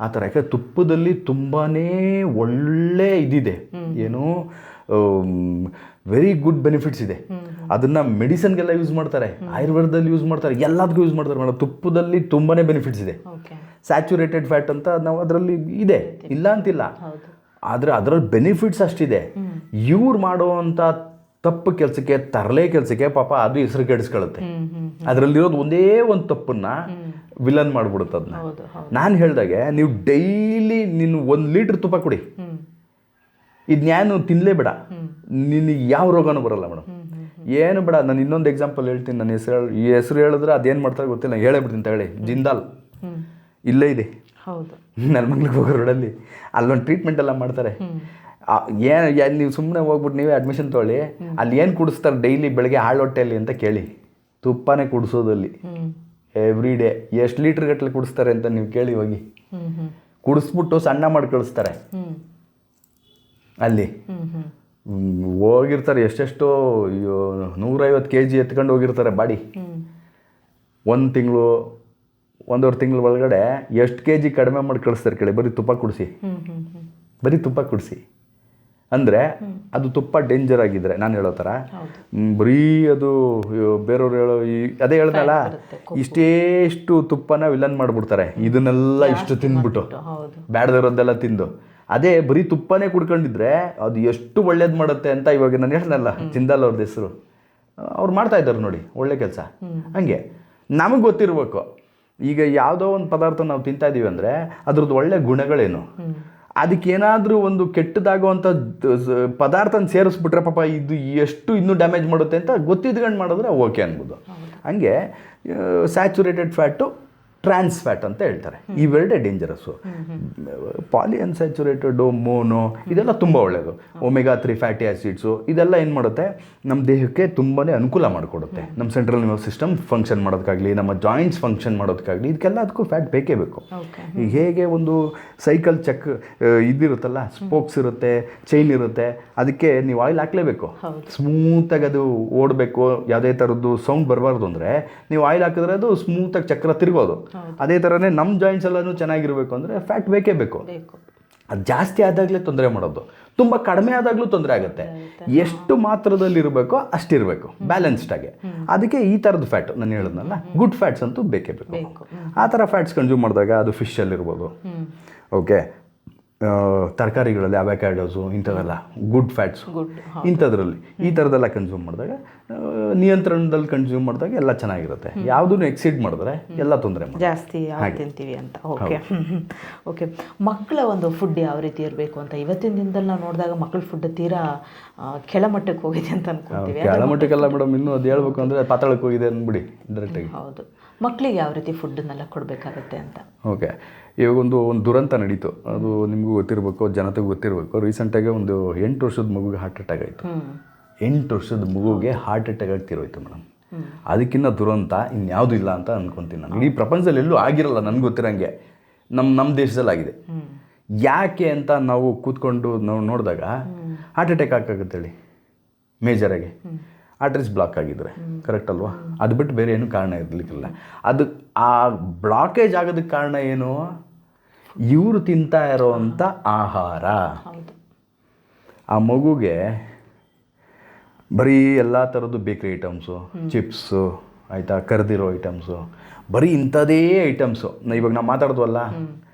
ಆ ಥರ. ಯಾಕಂದರೆ ತುಪ್ಪದಲ್ಲಿ ತುಂಬಾ ಒಳ್ಳೆ ಇದಿದೆ, ಏನು ವೆರಿ ಗುಡ್ ಬೆನಿಫಿಟ್ಸ್ ಇದೆ. ಅದನ್ನು ಮೆಡಿಸನ್ಗೆಲ್ಲ ಯೂಸ್ ಮಾಡ್ತಾರೆ, ಆಯುರ್ವೇದದಲ್ಲಿ ಯೂಸ್ ಮಾಡ್ತಾರೆ, ಎಲ್ಲದಕ್ಕೂ ಯೂಸ್ ಮಾಡ್ತಾರೆ ಮೇಡಮ್. ತುಪ್ಪದಲ್ಲಿ ತುಂಬಾ ಬೆನಿಫಿಟ್ಸ್ ಇದೆ. ಸ್ಯಾಚುರೇಟೆಡ್ ಫ್ಯಾಟ್ ಅಂತ ನಾವು ಅದರಲ್ಲಿ ಇದೆ, ಇಲ್ಲ ಅಂತಿಲ್ಲ, ಆದರೆ ಅದರಲ್ಲಿ ಬೆನಿಫಿಟ್ಸ್ ಅಷ್ಟಿದೆ. ಇವ್ರು ಮಾಡುವಂಥ ತಪ್ಪು ಕೆಲಸಕ್ಕೆ, ತರಲೆ ಕೆಲಸಕ್ಕೆ ಪಾಪ ಅದು ಹೆಸರು ಕೆಡಿಸ್ಕೊಳ್ಳುತ್ತೆ. ಅದರಲ್ಲಿರೋದು ಒಂದೇ ಒಂದು ತಪ್ಪನ್ನು ವಿಲನ್ ಮಾಡಿಬಿಡುತ್ತೆ. ಅದನ್ನ ನಾನು ಹೇಳ್ದಾಗೆ ನೀವು ಡೈಲಿ ನೀನು 1 ಲೀಟ್ರ್ ತುಪ್ಪ ಕುಡಿ, ಇದನ್ನೇನು ತಿನ್ನಲೇಬೇಡ, ನಿನಗೆ ಯಾವ ರೋಗನೂ ಬರೋಲ್ಲ ಮೇಡಮ್. ಏನು ಬೇಡ. ನಾನು ಇನ್ನೊಂದು ಎಕ್ಸಾಂಪಲ್ ಹೇಳ್ತೀನಿ. ನನ್ನ ಹೆಸರು ಹೇಳಿದ್ರೆ ಅದೇನು ಮಾಡ್ತಾರೆ ಗೊತ್ತಿಲ್ಲ, ನಾನು ಹೇಳೇ ಬಿಡ್ತೀನಿ ತಗೊಳ್ಳಿ. ಜಿಂದಾಲ್ ಇಲ್ಲೇ ಇದೆ, ನೆಲಮಂಗ್ಲಿಗೆ ಹೋಗೋ ರೋಡಲ್ಲಿ, ಅಲ್ಲೊಂದು ಟ್ರೀಟ್ಮೆಂಟ್ ಎಲ್ಲ ಮಾಡ್ತಾರೆ. ಏನು ನೀವು ಸುಮ್ಮನೆ ಹೋಗ್ಬಿಟ್ಟು ನೀವೇ ಅಡ್ಮಿಷನ್ ತೊಗೊಳ್ಳಿ, ಅಲ್ಲಿ ಏನು ಕುಡಿಸ್ತಾರೆ ಡೈಲಿ ಬೆಳಗ್ಗೆ ಹಾಳು ಹೊಟ್ಟೆಯಲ್ಲಿ ಅಂತ ಕೇಳಿ. ತುಪ್ಪನೇ ಕುಡಿಸೋದಲ್ಲಿ ಎವ್ರಿ ಡೇ ಎಷ್ಟು ಲೀಟ್ರ್ ಗಟ್ಟಲೆ ಕುಡಿಸ್ತಾರೆ ಅಂತ ನೀವು ಕೇಳಿ ಹೋಗಿ. ಕುಡಿಸ್ಬಿಟ್ಟು ಸಣ್ಣ ಮಾಡಿ ಕಳಿಸ್ತಾರೆ. ಅಲ್ಲಿ ಹೋಗಿರ್ತಾರೆ ಎಷ್ಟೆಷ್ಟೋ 150 kg ಎತ್ಕೊಂಡು ಹೋಗಿರ್ತಾರೆ ಬಾಡಿ. 1 ತಿಂಗಳು 1.5 ತಿಂಗಳ ಒಳಗಡೆ ಎಷ್ಟು kg ಕಡಿಮೆ ಮಾಡಿ ಕಳಿಸ್ತಾರೆ ಕೇಳಿ. ಬರೀ ತುಪ್ಪ ಕುಡಿಸಿ, ಬರೀ ತುಪ್ಪ ಕುಡಿಸಿ. ಅಂದರೆ ಅದು ತುಪ್ಪ ಡೇಂಜರ್ ಆಗಿದ್ರೆ ನಾನು ಹೇಳೋ ಥರ ಬರೀ ಅದು ಬೇರೆಯವ್ರು ಹೇಳೋ ಅದೇ ಹೇಳ್ದಲ್ಲ, ಇಷ್ಟು ತುಪ್ಪನ ವಿಲನ್ ಮಾಡಿಬಿಡ್ತಾರೆ. ಇದನ್ನೆಲ್ಲ ಇಷ್ಟು ತಿಂದ್ಬಿಟ್ಟು ಬ್ಯಾಡ್ದಿರೋದೆಲ್ಲ ತಿಂದು. ಅದೇ ಬರೀ ತುಪ್ಪನೇ ಕುಡ್ಕೊಂಡಿದ್ರೆ ಅದು ಎಷ್ಟು ಒಳ್ಳೇದು ಮಾಡುತ್ತೆ ಅಂತ ಇವಾಗ ನಾನು ಹೇಳ್ದಲ್ಲ, ಜಿಂದಾಲ್ ಅವ್ರದ್ದು ಹೆಸರು, ಅವ್ರು ಮಾಡ್ತಾ ಇದ್ದಾರೆ ನೋಡಿ ಒಳ್ಳೆ ಕೆಲಸ. ಹಂಗೆ ನಮಗೆ ಗೊತ್ತಿರಬೇಕು, ಈಗ ಯಾವುದೋ ಒಂದು ಪದಾರ್ಥ ನಾವು ತಿಂತಾ ಇದ್ದೀವಿ ಅಂದರೆ ಅದ್ರದ್ದು ಒಳ್ಳೆ ಗುಣಗಳೇನು, ಅದಕ್ಕೇನಾದರೂ ಒಂದು ಕೆಟ್ಟದಾಗುವಂಥ ಪದಾರ್ಥನ ಸೇರಿಸ್ಬಿಟ್ರೆ ಪಾಪ ಇದು ಎಷ್ಟು ಇನ್ನೂ ಡ್ಯಾಮೇಜ್ ಮಾಡುತ್ತೆ ಅಂತ ಗೊತ್ತಿದ್ಕೊಂಡು ಮಾಡಿದ್ರೆ ಓಕೆ ಅನ್ಬೋದು. ಹಂಗೆ ಸ್ಯಾಚುರೇಟೆಡ್ ಫ್ಯಾಟು, ಟ್ರಾನ್ಸ್ ಫ್ಯಾಟ್ ಅಂತ ಹೇಳ್ತಾರೆ. ಇವೆರಡೇ ಡೇಂಜರಸ್ಸು. ಪಾಲಿಅನ್ಸ್ಯಾಚುರೇಟೆಡು, ಮೋನೋ ಇದೆಲ್ಲ ತುಂಬ ಒಳ್ಳೆಯದು. ಒಮೆಗಾ 3 ಫ್ಯಾಟಿ ಆ್ಯಸಿಡ್ಸು ಇದೆಲ್ಲ ಏನು ಮಾಡುತ್ತೆ, ನಮ್ಮ ದೇಹಕ್ಕೆ ತುಂಬಾ ಅನುಕೂಲ ಮಾಡಿಕೊಡುತ್ತೆ. ನಮ್ಮ ಸೆಂಟ್ರಲ್ ನರ್ವಸ್ ಸಿಸ್ಟಮ್ ಫಂಕ್ಷನ್ ಮಾಡೋದಕ್ಕಾಗಲಿ, ನಮ್ಮ ಜಾಯಿಂಟ್ಸ್ ಫಂಕ್ಷನ್ ಮಾಡೋದಕ್ಕಾಗಲಿ, ಇದಕ್ಕೆಲ್ಲ ಅದಕ್ಕೂ ಫ್ಯಾಟ್ ಬೇಕೇ ಬೇಕು. ಈಗ ಹೇಗೆ ಒಂದು ಸೈಕಲ್ ಇದಿರುತ್ತಲ್ಲ, ಸ್ಪೋಕ್ಸ್ ಇರುತ್ತೆ, ಚೈನ್ ಇರುತ್ತೆ, ಅದಕ್ಕೆ ನೀವು ಆಯಿಲ್ ಹಾಕಲೇಬೇಕು. ಸ್ಮೂತಾಗಿ ಅದು ಓಡಬೇಕು, ಯಾವುದೇ ಥರದ್ದು ಸೌಂಡ್ ಬರಬಾರ್ದು ಅಂದರೆ ನೀವು ಆಯಿಲ್ ಹಾಕಿದ್ರೆ ಅದು ಸ್ಮೂತಾಗಿ ಚಕ್ರ ತಿರುಗೋದು. ಅದೇ ಥರನೇ ನಮ್ಮ ಜಾಯಿಂಟ್ಸ್ ಎಲ್ಲನೂ ಚೆನ್ನಾಗಿರಬೇಕು ಅಂದರೆ ಫ್ಯಾಟ್ ಬೇಕೇ ಬೇಕು. ಅದು ಜಾಸ್ತಿ ಆದಾಗಲೇ ತೊಂದರೆ ಮಾಡೋದು, ತುಂಬ ಕಡಿಮೆ ಆದಾಗಲೂ ತೊಂದರೆ ಆಗುತ್ತೆ. ಎಷ್ಟು ಮಾತ್ರದಲ್ಲಿ ಇರಬೇಕೋ ಅಷ್ಟಿರಬೇಕು, ಬ್ಯಾಲೆನ್ಸ್ಡಾಗೆ. ಅದಕ್ಕೆ ಈ ಥರದ ಫ್ಯಾಟು ನಾನು ಹೇಳಿದ್ನಲ್ಲ, ಗುಡ್ ಫ್ಯಾಟ್ಸ್ ಅಂತೂ ಬೇಕೇ ಬೇಕು. ಆ ಥರ ಫ್ಯಾಟ್ಸ್ ಕನ್ಸ್ಯೂಮ್ ಮಾಡಿದಾಗ ಅದು ಫಿಶಲ್ಲಿರ್ಬೋದು, ಓಕೆ, ತರಕಾರಿಗಳಲ್ಲಿ ಅವಕ್ಯಾಡೋಸು ಇಂಥವೆಲ್ಲ ಗುಡ್ ಫ್ಯಾಟ್ಸು, ಇಂಥದ್ರಲ್ಲಿ ಈ ಥರದ್ದೆಲ್ಲ ಕನ್ಸ್ಯೂಮ್ ಮಾಡಿದಾಗ, ನಿಯಂತ್ರಣದಲ್ಲಿ ಕನ್ಸ್ಯೂಮ್ ಮಾಡಿದಾಗ ಎಲ್ಲ ಚೆನ್ನಾಗಿರುತ್ತೆ. ಯಾವುದನ್ನು ಎಕ್ಸಿಡ್ ಮಾಡಿದ್ರೆ ಎಲ್ಲ ತೊಂದರೆ ಜಾಸ್ತಿ ತಿಂತೀವಿ ಅಂತ. Okay okay. ಮಕ್ಕಳ ಒಂದು ಫುಡ್ ಯಾವ ರೀತಿ ಇರಬೇಕು ಅಂತ ಇವತ್ತಿನ ದಿನದಲ್ಲಿ ನಾವು ನೋಡಿದಾಗ ಮಕ್ಕಳ ಫುಡ್ ತೀರಾ ಕೆಳಮಟ್ಟಕ್ಕೆ ಹೋಗಿದೆ ಅಂತ ಅನ್ಕೊಳ್ತೀವಿ. ಕೆಳಮಟ್ಟಕ್ಕೆಲ್ಲ ಮೇಡಮ್, ಇನ್ನೂ ಅದು ಹೇಳ್ಬೇಕು ಅಂದರೆ ಪಾತಾಳಕ್ಕೆ ಹೋಗಿದೆ ಅಂದ್ಬಿಡಿ ಡೈರೆಕ್ಟಾಗಿ. ಹೌದು, ಮಕ್ಕಳಿಗೆ ಯಾವ ರೀತಿ ಫುಡ್ಡನ್ನೆಲ್ಲ ಕೊಡಬೇಕಾಗತ್ತೆ ಅಂತ. ಓಕೆ, ಇವಾಗ ಒಂದು ದುರಂತ ನಡೀತು, ಅದು ನಿಮಗೂ ಗೊತ್ತಿರಬೇಕು, ಜನತೆಗೂ ಗೊತ್ತಿರಬೇಕು. ರೀಸೆಂಟಾಗಿ ಒಂದು 8 ವರ್ಷದ ಮಗುಗೆ ಹಾರ್ಟ್ ಅಟ್ಯಾಕ್ ಆಯಿತು. 8 ವರ್ಷದ ಮಗುಗೆ ಹಾರ್ಟ್ ಅಟ್ಯಾಕ್ ಆಗ್ತಿರೋಯ್ತು ಮೇಡಮ್. ಅದಕ್ಕಿಂತ ದುರಂತ ಇನ್ಯಾವುದೂ ಇಲ್ಲ ಅಂತ ಅಂದ್ಕೊತೀನಿ ನಾನು. ಇಡೀ ಪ್ರಪಂಚದಲ್ಲಿ ಎಲ್ಲೂ ಆಗಿರಲ್ಲ ನನಗೆ ಗೊತ್ತಿರೋಂಗೆ, ನಮ್ಮ ದೇಶದಲ್ಲಿ ಆಗಿದೆ. ಯಾಕೆ ಅಂತ ನಾವು ಕೂತ್ಕೊಂಡು ನಾವು ನೋಡಿದಾಗ ಹಾರ್ಟ್ ಅಟ್ಯಾಕ್ ಹೇಳಿ ಮೇಜರಾಗಿ ಆರ್ಟರೀಸ್ ಬ್ಲಾಕ್ ಆಗಿದ್ರೆ, ಕರೆಕ್ಟ್ ಅಲ್ವಾ? ಅದು ಬಿಟ್ಟು ಬೇರೆ ಏನೂ ಕಾರಣ ಇರಲಿಕ್ಕಿಲ್ಲ. ಅದು ಆ ಬ್ಲಾಕೇಜ್ ಆಗೋದಕ್ಕೆ ಕಾರಣ ಏನು? ಇವರು ತಿಂತಾ ಇರೋವಂಥ ಆಹಾರ. ಆ ಮಗುಗೆ ಬರೀ ಎಲ್ಲ ಥರದ್ದು ಬೇಕ್ರಿ ಐಟಮ್ಸು, ಚಿಪ್ಸು, ಆಯಿತಾ, ಕರೆದಿರೋ ಐಟಮ್ಸು, ಬರೀ ಇಂಥದೇ ಐಟಮ್ಸು. ಇವಾಗ ನಾವು ಮಾತಾಡ್ದವಲ್ಲ,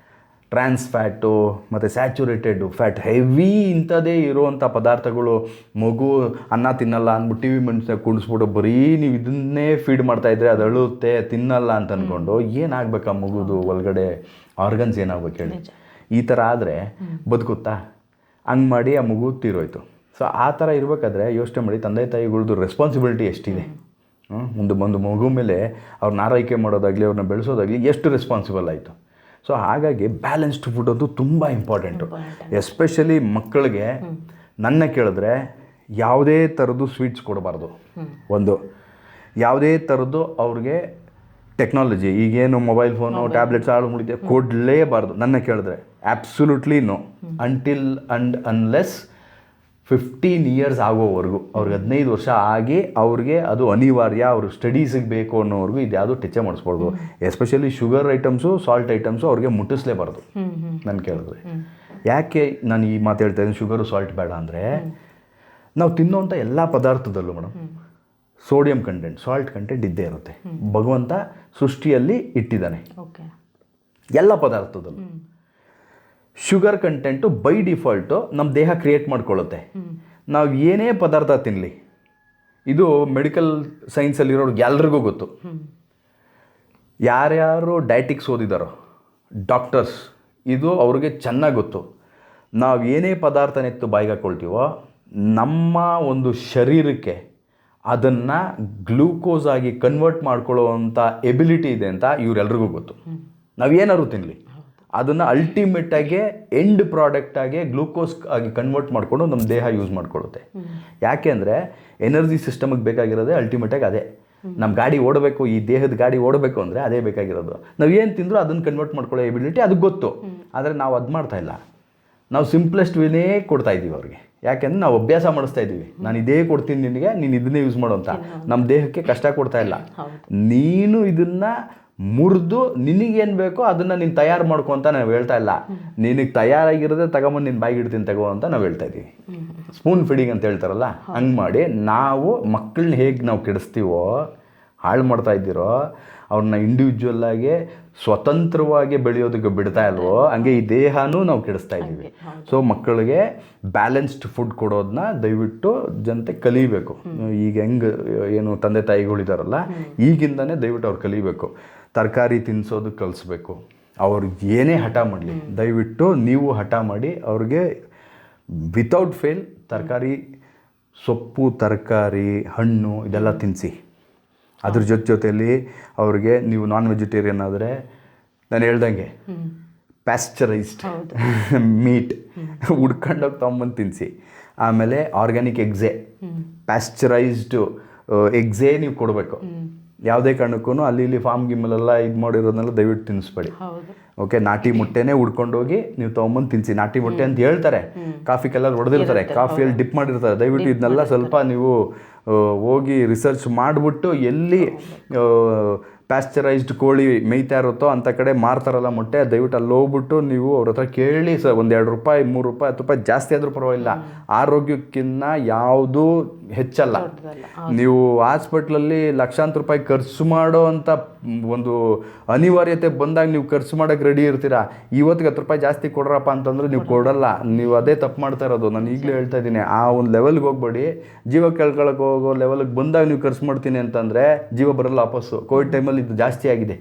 ಟ್ರಾನ್ಸ್ ಫ್ಯಾಟು ಮತ್ತು ಸ್ಯಾಚುರೇಟೆಡ್ ಫ್ಯಾಟ್, ಹೆವಿ ಇಂಥದ್ದೇ ಇರುವಂಥ ಪದಾರ್ಥಗಳು. ಮಗು ಅನ್ನ ತಿನ್ನಲ್ಲ ಅಂದ್ಬಿಟ್ಟು ಟಿ ವಿ ಮನುಷ್ಯ ಕುಣಿಸ್ಬಿಟ್ಟು ಬರೀ ನೀವು ಇದನ್ನೇ ಫೀಡ್ ಮಾಡ್ತಾಯಿದ್ರೆ ಅದು ಅಳುತ್ತೆ, ತಿನ್ನಲ್ಲ ಅಂತ ಅಂದ್ಕೊಂಡು ಏನಾಗಬೇಕು ಆ ಮಗುದು ಒಳಗಡೆ ಆರ್ಗನ್ಸ್ ಏನಾಗ್ಬೇಕು ಹೇಳಿ? ಈ ಥರ ಆದರೆ ಬದುಕುತ್ತಾ? ಹಂಗೆ ಮಾಡಿ ಆ ಮಗು ತೀರೋಯ್ತು. ಸೊ ಆ ಥರ ಇರಬೇಕಾದ್ರೆ ಯೋಚನೆ ಮಾಡಿ, ತಂದೆ ತಾಯಿಗಳದ್ದು ರೆಸ್ಪಾನ್ಸಿಬಿಲಿಟಿ ಎಷ್ಟಿದೆ. ಒಂದು ಮಗು ಮೇಲೆ ಅವ್ರನ್ನ ಆರೈಕೆ ಮಾಡೋದಾಗಲಿ, ಅವ್ರನ್ನ ಬೆಳೆಸೋದಾಗಲಿ ಎಷ್ಟು ರೆಸ್ಪಾನ್ಸಿಬಲ್ ಆಯಿತು. ಸೊ ಹಾಗಾಗಿ ಬ್ಯಾಲೆನ್ಸ್ಡ್ ಫುಡ್ ಅದು ತುಂಬ ಇಂಪಾರ್ಟೆಂಟು. ಎಸ್ಪೆಷಲಿ ಮಕ್ಕಳಿಗೆ ನನ್ನ ಕೇಳಿದ್ರೆ ಯಾವುದೇ ಥರದ್ದು ಸ್ವೀಟ್ಸ್ ಕೊಡಬಾರ್ದು. ಒಂದು ಯಾವುದೇ ಥರದ್ದು ಅವ್ರಿಗೆ ಟೆಕ್ನಾಲಜಿ, ಈಗೇನು ಮೊಬೈಲ್ ಫೋನು, ಟ್ಯಾಬ್ಲೆಟ್ಸ್ ಆಳು ಮುಡಿದೆ ಕೊಡಲೇಬಾರ್ದು ನನ್ನ ಕೇಳಿದ್ರೆ. Absolutely no, until and unless 15 years ಆಗೋವರೆಗೂ, ಅವ್ರಿಗೆ 15 ವರ್ಷ ಆಗಿ ಅವ್ರಿಗೆ ಅದು ಅನಿವಾರ್ಯ, ಅವ್ರಿಗೆ ಸ್ಟಡೀಸಿಗೆ ಬೇಕು ಅನ್ನೋವರೆಗೂ ಇದು ಯಾವುದು ಟಚ್ ಮಾಡಿಸ್ಬಾರ್ದು. Especially sugar items, salt items ಅವ್ರಿಗೆ ಮುಟ್ಟಿಸ್ಲೇಬಾರ್ದು ನಾನು ಕೇಳಿದ್ರೆ. ಯಾಕೆ ನಾನು ಈ ಮಾತು ಹೇಳ್ತಾ ಇದ್ದೀನಿ ಶುಗರು ಸಾಲ್ಟ್ ಬೇಡ ಅಂದರೆ, ನಾವು ತಿನ್ನೋವಂಥ ಎಲ್ಲ ಪದಾರ್ಥದಲ್ಲೂ madam sodium content, salt content ಇದ್ದೇ ಇರುತ್ತೆ. ಭಗವಂತ ಸೃಷ್ಟಿಯಲ್ಲಿ ಇಟ್ಟಿದ್ದಾನೆ ಎಲ್ಲ ಪದಾರ್ಥದಲ್ಲೂ. ಶುಗರ್ ಕಂಟೆಂಟು ಬೈ ಡಿಫಾಲ್ಟು ನಮ್ಮ ದೇಹ ಕ್ರಿಯೇಟ್ ಮಾಡ್ಕೊಳ್ಳುತ್ತೆ. ನಾವು ಏನೇ ಪದಾರ್ಥ ತಿನ್ನಲಿ, ಇದು ಮೆಡಿಕಲ್ ಸೈನ್ಸಲ್ಲಿರೋರ್ಗೆ ಎಲ್ರಿಗೂ ಗೊತ್ತು. ಯಾರ್ಯಾರು ಡಯಟಿಕ್ಸ್ ಓದಿದಾರೋ ಡಾಕ್ಟರ್ಸ್, ಇದು ಅವ್ರಿಗೆ ಚೆನ್ನಾಗಿ ಗೊತ್ತು. ನಾವು ಏನೇ ಪದಾರ್ಥನೆತ್ತು ಬಾಯಿಗೆ ಹಾಕ್ಕೊಳ್ತೀವೋ ನಮ್ಮ ಒಂದು ಶರೀರಕ್ಕೆ ಅದನ್ನು ಗ್ಲೂಕೋಸ್ ಆಗಿ ಕನ್ವರ್ಟ್ ಮಾಡ್ಕೊಳ್ಳೋವಂಥ ಎಬಿಲಿಟಿ ಇದೆ ಅಂತ ಇವರೆಲ್ರಿಗೂ ಗೊತ್ತು. ನಾವು ಏನಾದ್ರು ತಿನ್ನಲಿ ಅದನ್ನು ಅಲ್ಟಿಮೇಟಾಗಿ ಎಂಡ್ ಪ್ರಾಡಕ್ಟಾಗಿ ಗ್ಲೂಕೋಸ್ ಆಗಿ ಕನ್ವರ್ಟ್ ಮಾಡಿಕೊಂಡು ನಮ್ಮ ದೇಹ ಯೂಸ್ ಮಾಡ್ಕೊಳ್ಳುತ್ತೆ. ಯಾಕೆ ಅಂದರೆ ಎನರ್ಜಿ ಸಿಸ್ಟಮಿಗೆ ಬೇಕಾಗಿರೋದೇ ಅಲ್ಟಿಮೇಟಾಗಿ ಅದೇ. ನಮ್ಮ ಗಾಡಿ ಓಡಬೇಕು, ಈ ದೇಹದ ಗಾಡಿ ಓಡಬೇಕು ಅಂದರೆ ಅದೇ ಬೇಕಾಗಿರೋದು. ನಾವು ಏನು ತಿಂದರೂ ಅದನ್ನು ಕನ್ವರ್ಟ್ ಮಾಡ್ಕೊಳ್ಳೋ ಎಬಿಲಿಟಿ ಅದಕ್ಕೆ ಗೊತ್ತು. ಆದರೆ ನಾವು ಅದು ಮಾಡ್ತಾ ಇಲ್ಲ. ನಾವು ಸಿಂಪ್ಲೆಸ್ಟ್ ವೇನೇ ಕೊಡ್ತಾ ಇದ್ದೀವಿ ಅವ್ರಿಗೆ. ಯಾಕೆಂದರೆ ನಾವು ಅಭ್ಯಾಸ ಮಾಡಿಸ್ತಾ ಇದ್ದೀವಿ. ನಾನು ಇದೇ ಕೊಡ್ತೀನಿ ನಿನಗೆ, ನೀನು ಇದನ್ನೇ ಯೂಸ್ ಮಾಡು ಅಂತ. ನಮ್ಮ ದೇಹಕ್ಕೆ ಕಷ್ಟ ಕೊಡ್ತಾ ಇಲ್ಲ. ನೀನು ಇದನ್ನು ಮುರಿದು ನಿನಗೇನು ಬೇಕೋ ಅದನ್ನು ನೀನು ತಯಾರು ಮಾಡ್ಕೊ ಅಂತ ನಾವು ಹೇಳ್ತಾ ಇಲ್ಲ. ನಿನಗೆ ತಯಾರಾಗಿರೋದೇ ತಗೊಂಬಂದು ನಿನ್ನ ಬಾಯಿಗೆ ಇಡ್ತೀನಿ ತಗೋ ಅಂತ ನಾವು ಹೇಳ್ತಾ ಇದ್ದೀವಿ. ಸ್ಪೂನ್ ಫೀಡಿಂಗ್ ಅಂತ ಹೇಳ್ತಾರಲ್ಲ, ಹಂಗೆ ಮಾಡಿ ನಾವು ಮಕ್ಕಳನ್ನ ಹೇಗೆ ನಾವು ಕೆಡಿಸ್ತೀವೋ, ಹಾಳು ಮಾಡ್ತಾ ಇದ್ದೀರೋ, ಅವ್ರನ್ನ ಇಂಡಿವಿಜುವಲ್ಲಾಗಿ ಸ್ವತಂತ್ರವಾಗಿ ಬೆಳೆಯೋದಕ್ಕೆ ಬಿಡ್ತಾ ಇಲ್ವೋ, ಹಂಗೆ ಈ ದೇಹನೂ ನಾವು ಕೆಡಿಸ್ತಾ ಇದ್ದೀವಿ. ಸೊ ಮಕ್ಕಳಿಗೆ ಬ್ಯಾಲೆನ್ಸ್ಡ್ ಫುಡ್ ಕೊಡೋದನ್ನ ದಯವಿಟ್ಟು ಜನತೆ ಕಲಿಬೇಕು. ಈಗ ಹೆಂಗೆ ಏನು ತಂದೆ ತಾಯಿಗಳಿದಾರಲ್ಲ, ಈಗಿಂದನೇ ದಯವಿಟ್ಟು ಅವ್ರು ಕಲಿಬೇಕು. ತರಕಾರಿ ತಿನ್ನಿಸೋದು ಕಲಿಸ್ಬೇಕು. ಅವ್ರು ಏನೇ ಹಠ ಮಾಡಲಿ, ದಯವಿಟ್ಟು ನೀವು ಹಠ ಮಾಡಿ ಅವ್ರಿಗೆ ವಿತೌಟ್ ಫೇಲ್ ತರಕಾರಿ, ಸೊಪ್ಪು, ತರಕಾರಿ, ಹಣ್ಣು ಇದೆಲ್ಲ ತಿನ್ನಿಸಿ. ಅದ್ರ ಜೊತೆಯಲ್ಲಿ ಅವ್ರಿಗೆ ನೀವು ನಾನ್ ವೆಜಿಟೇರಿಯನ್ ಆದರೆ ನಾನು ಹೇಳ್ದಂಗೆ ಪ್ಯಾಸ್ಚರೈಸ್ಡ್ ಮೀಟ್ ಹುಡ್ಕೊಂಡೋಗಿ ತೊಗೊಂಬಂದು ತಿನ್ನಿಸಿ. ಆಮೇಲೆ ಆರ್ಗ್ಯಾನಿಕ್ ಎಗ್ಸೆ, ಪ್ಯಾಸ್ಚರೈಸ್ಡು ಎಗ್ಸೇ ನೀವು ಕೊಡಬೇಕು. ಯಾವುದೇ ಕಾರಣಕ್ಕೂ ಅಲ್ಲಿ ಇಲ್ಲಿ ಫಾರ್ಮ್ ಗಿಮ್ಮಲೆಲ್ಲ ಇದು ಮಾಡಿರೋದನ್ನೆಲ್ಲ ದಯವಿಟ್ಟು ತಿನ್ನಿಸ್ಬೇಡಿ. ಓಕೆ, ನಾಟಿ ಮೊಟ್ಟೆನೇ ಹುಡ್ಕೊಂಡೋಗಿ ನೀವು ತೊಗೊಂಬಂದು ತಿನ್ನಿಸಿ. ನಾಟಿ ಮೊಟ್ಟೆ ಅಂತ ಹೇಳ್ತಾರೆ, ಕಾಫಿ ಕಲರ್ ಹೊಡೆದಿರ್ತಾರೆ, ಕಾಫಿಯಲ್ಲಿ ಡಿಪ್ ಮಾಡಿರ್ತಾರೆ. ದಯವಿಟ್ಟು ಇದನ್ನೆಲ್ಲ ಸ್ವಲ್ಪ ನೀವು ಹೋಗಿ ರಿಸರ್ಚ್ ಮಾಡಿಬಿಟ್ಟು ಎಲ್ಲಿ ಪ್ಯಾಸ್ಚರೈಸ್ಡ್ ಕೋಳಿ ಮೇಯ್ತಾ ಇರುತ್ತೋ ಅಂಥ ಕಡೆ ಮಾರ್ತಾರಲ್ಲ ಮೊಟ್ಟೆ, ದಯವಿಟ್ಟು ಅಲ್ಲಿ ಹೋಗ್ಬಿಟ್ಟು ನೀವು ಅವ್ರ ಹತ್ರ ಕೇಳಿ. ಒಂದು 2 ರೂಪಾಯಿ 3 ರೂಪಾಯಿ 10 ರೂಪಾಯಿ ಜಾಸ್ತಿ ಆದರೂ ಪರವಾಗಿಲ್ಲ, ಆರೋಗ್ಯಕ್ಕಿಂತ ಯಾವುದೂ ಹೆಚ್ಚಲ್ಲ. ನೀವು ಹಾಸ್ಪಿಟ್ಲಲ್ಲಿ ಲಕ್ಷಾಂತರ ರೂಪಾಯಿ ಖರ್ಚು ಮಾಡೋ ಅಂಥ ಒಂದು ಅನಿವಾರ್ಯತೆ ಬಂದಾಗ ನೀವು ಖರ್ಚು ಮಾಡೋಕ್ಕೆ ರೆಡಿ ಇರ್ತೀರಾ. ಇವತ್ತಿಗೆ 10 ರೂಪಾಯಿ ಜಾಸ್ತಿ ಕೊಡ್ರಪ್ಪ ಅಂತಂದ್ರೆ ನೀವು ಕೊಡಲ್ಲ. ನೀವು ಅದೇ ತಪ್ಪು ಮಾಡ್ತಾ ಇರೋದು. ನಾನು ಈಗಲೇ ಹೇಳ್ತಾ ಇದ್ದೀನಿ, ಆ ಒಂದು ಲೆವೆಲ್ಗೆ ಹೋಗ್ಬೇಡಿ. ಜೀವ ಕೇಳ್ಕೊಳಕ್ಕೆ ಹೋಗೋ ಲೆವೆಲ್ಗೆ ಬಂದಾಗ ನೀವು ಖರ್ಚು ಮಾಡ್ತೀನಿ ಅಂತಂದರೆ ಜೀವ ಬರಲ್ಲ ವಾಪಸ್ಸು. ಕೋವಿಡ್ ಟೈಮಲ್ಲಿ ಇದು ಜಾಸ್ತಿ ಆಗಿದೆ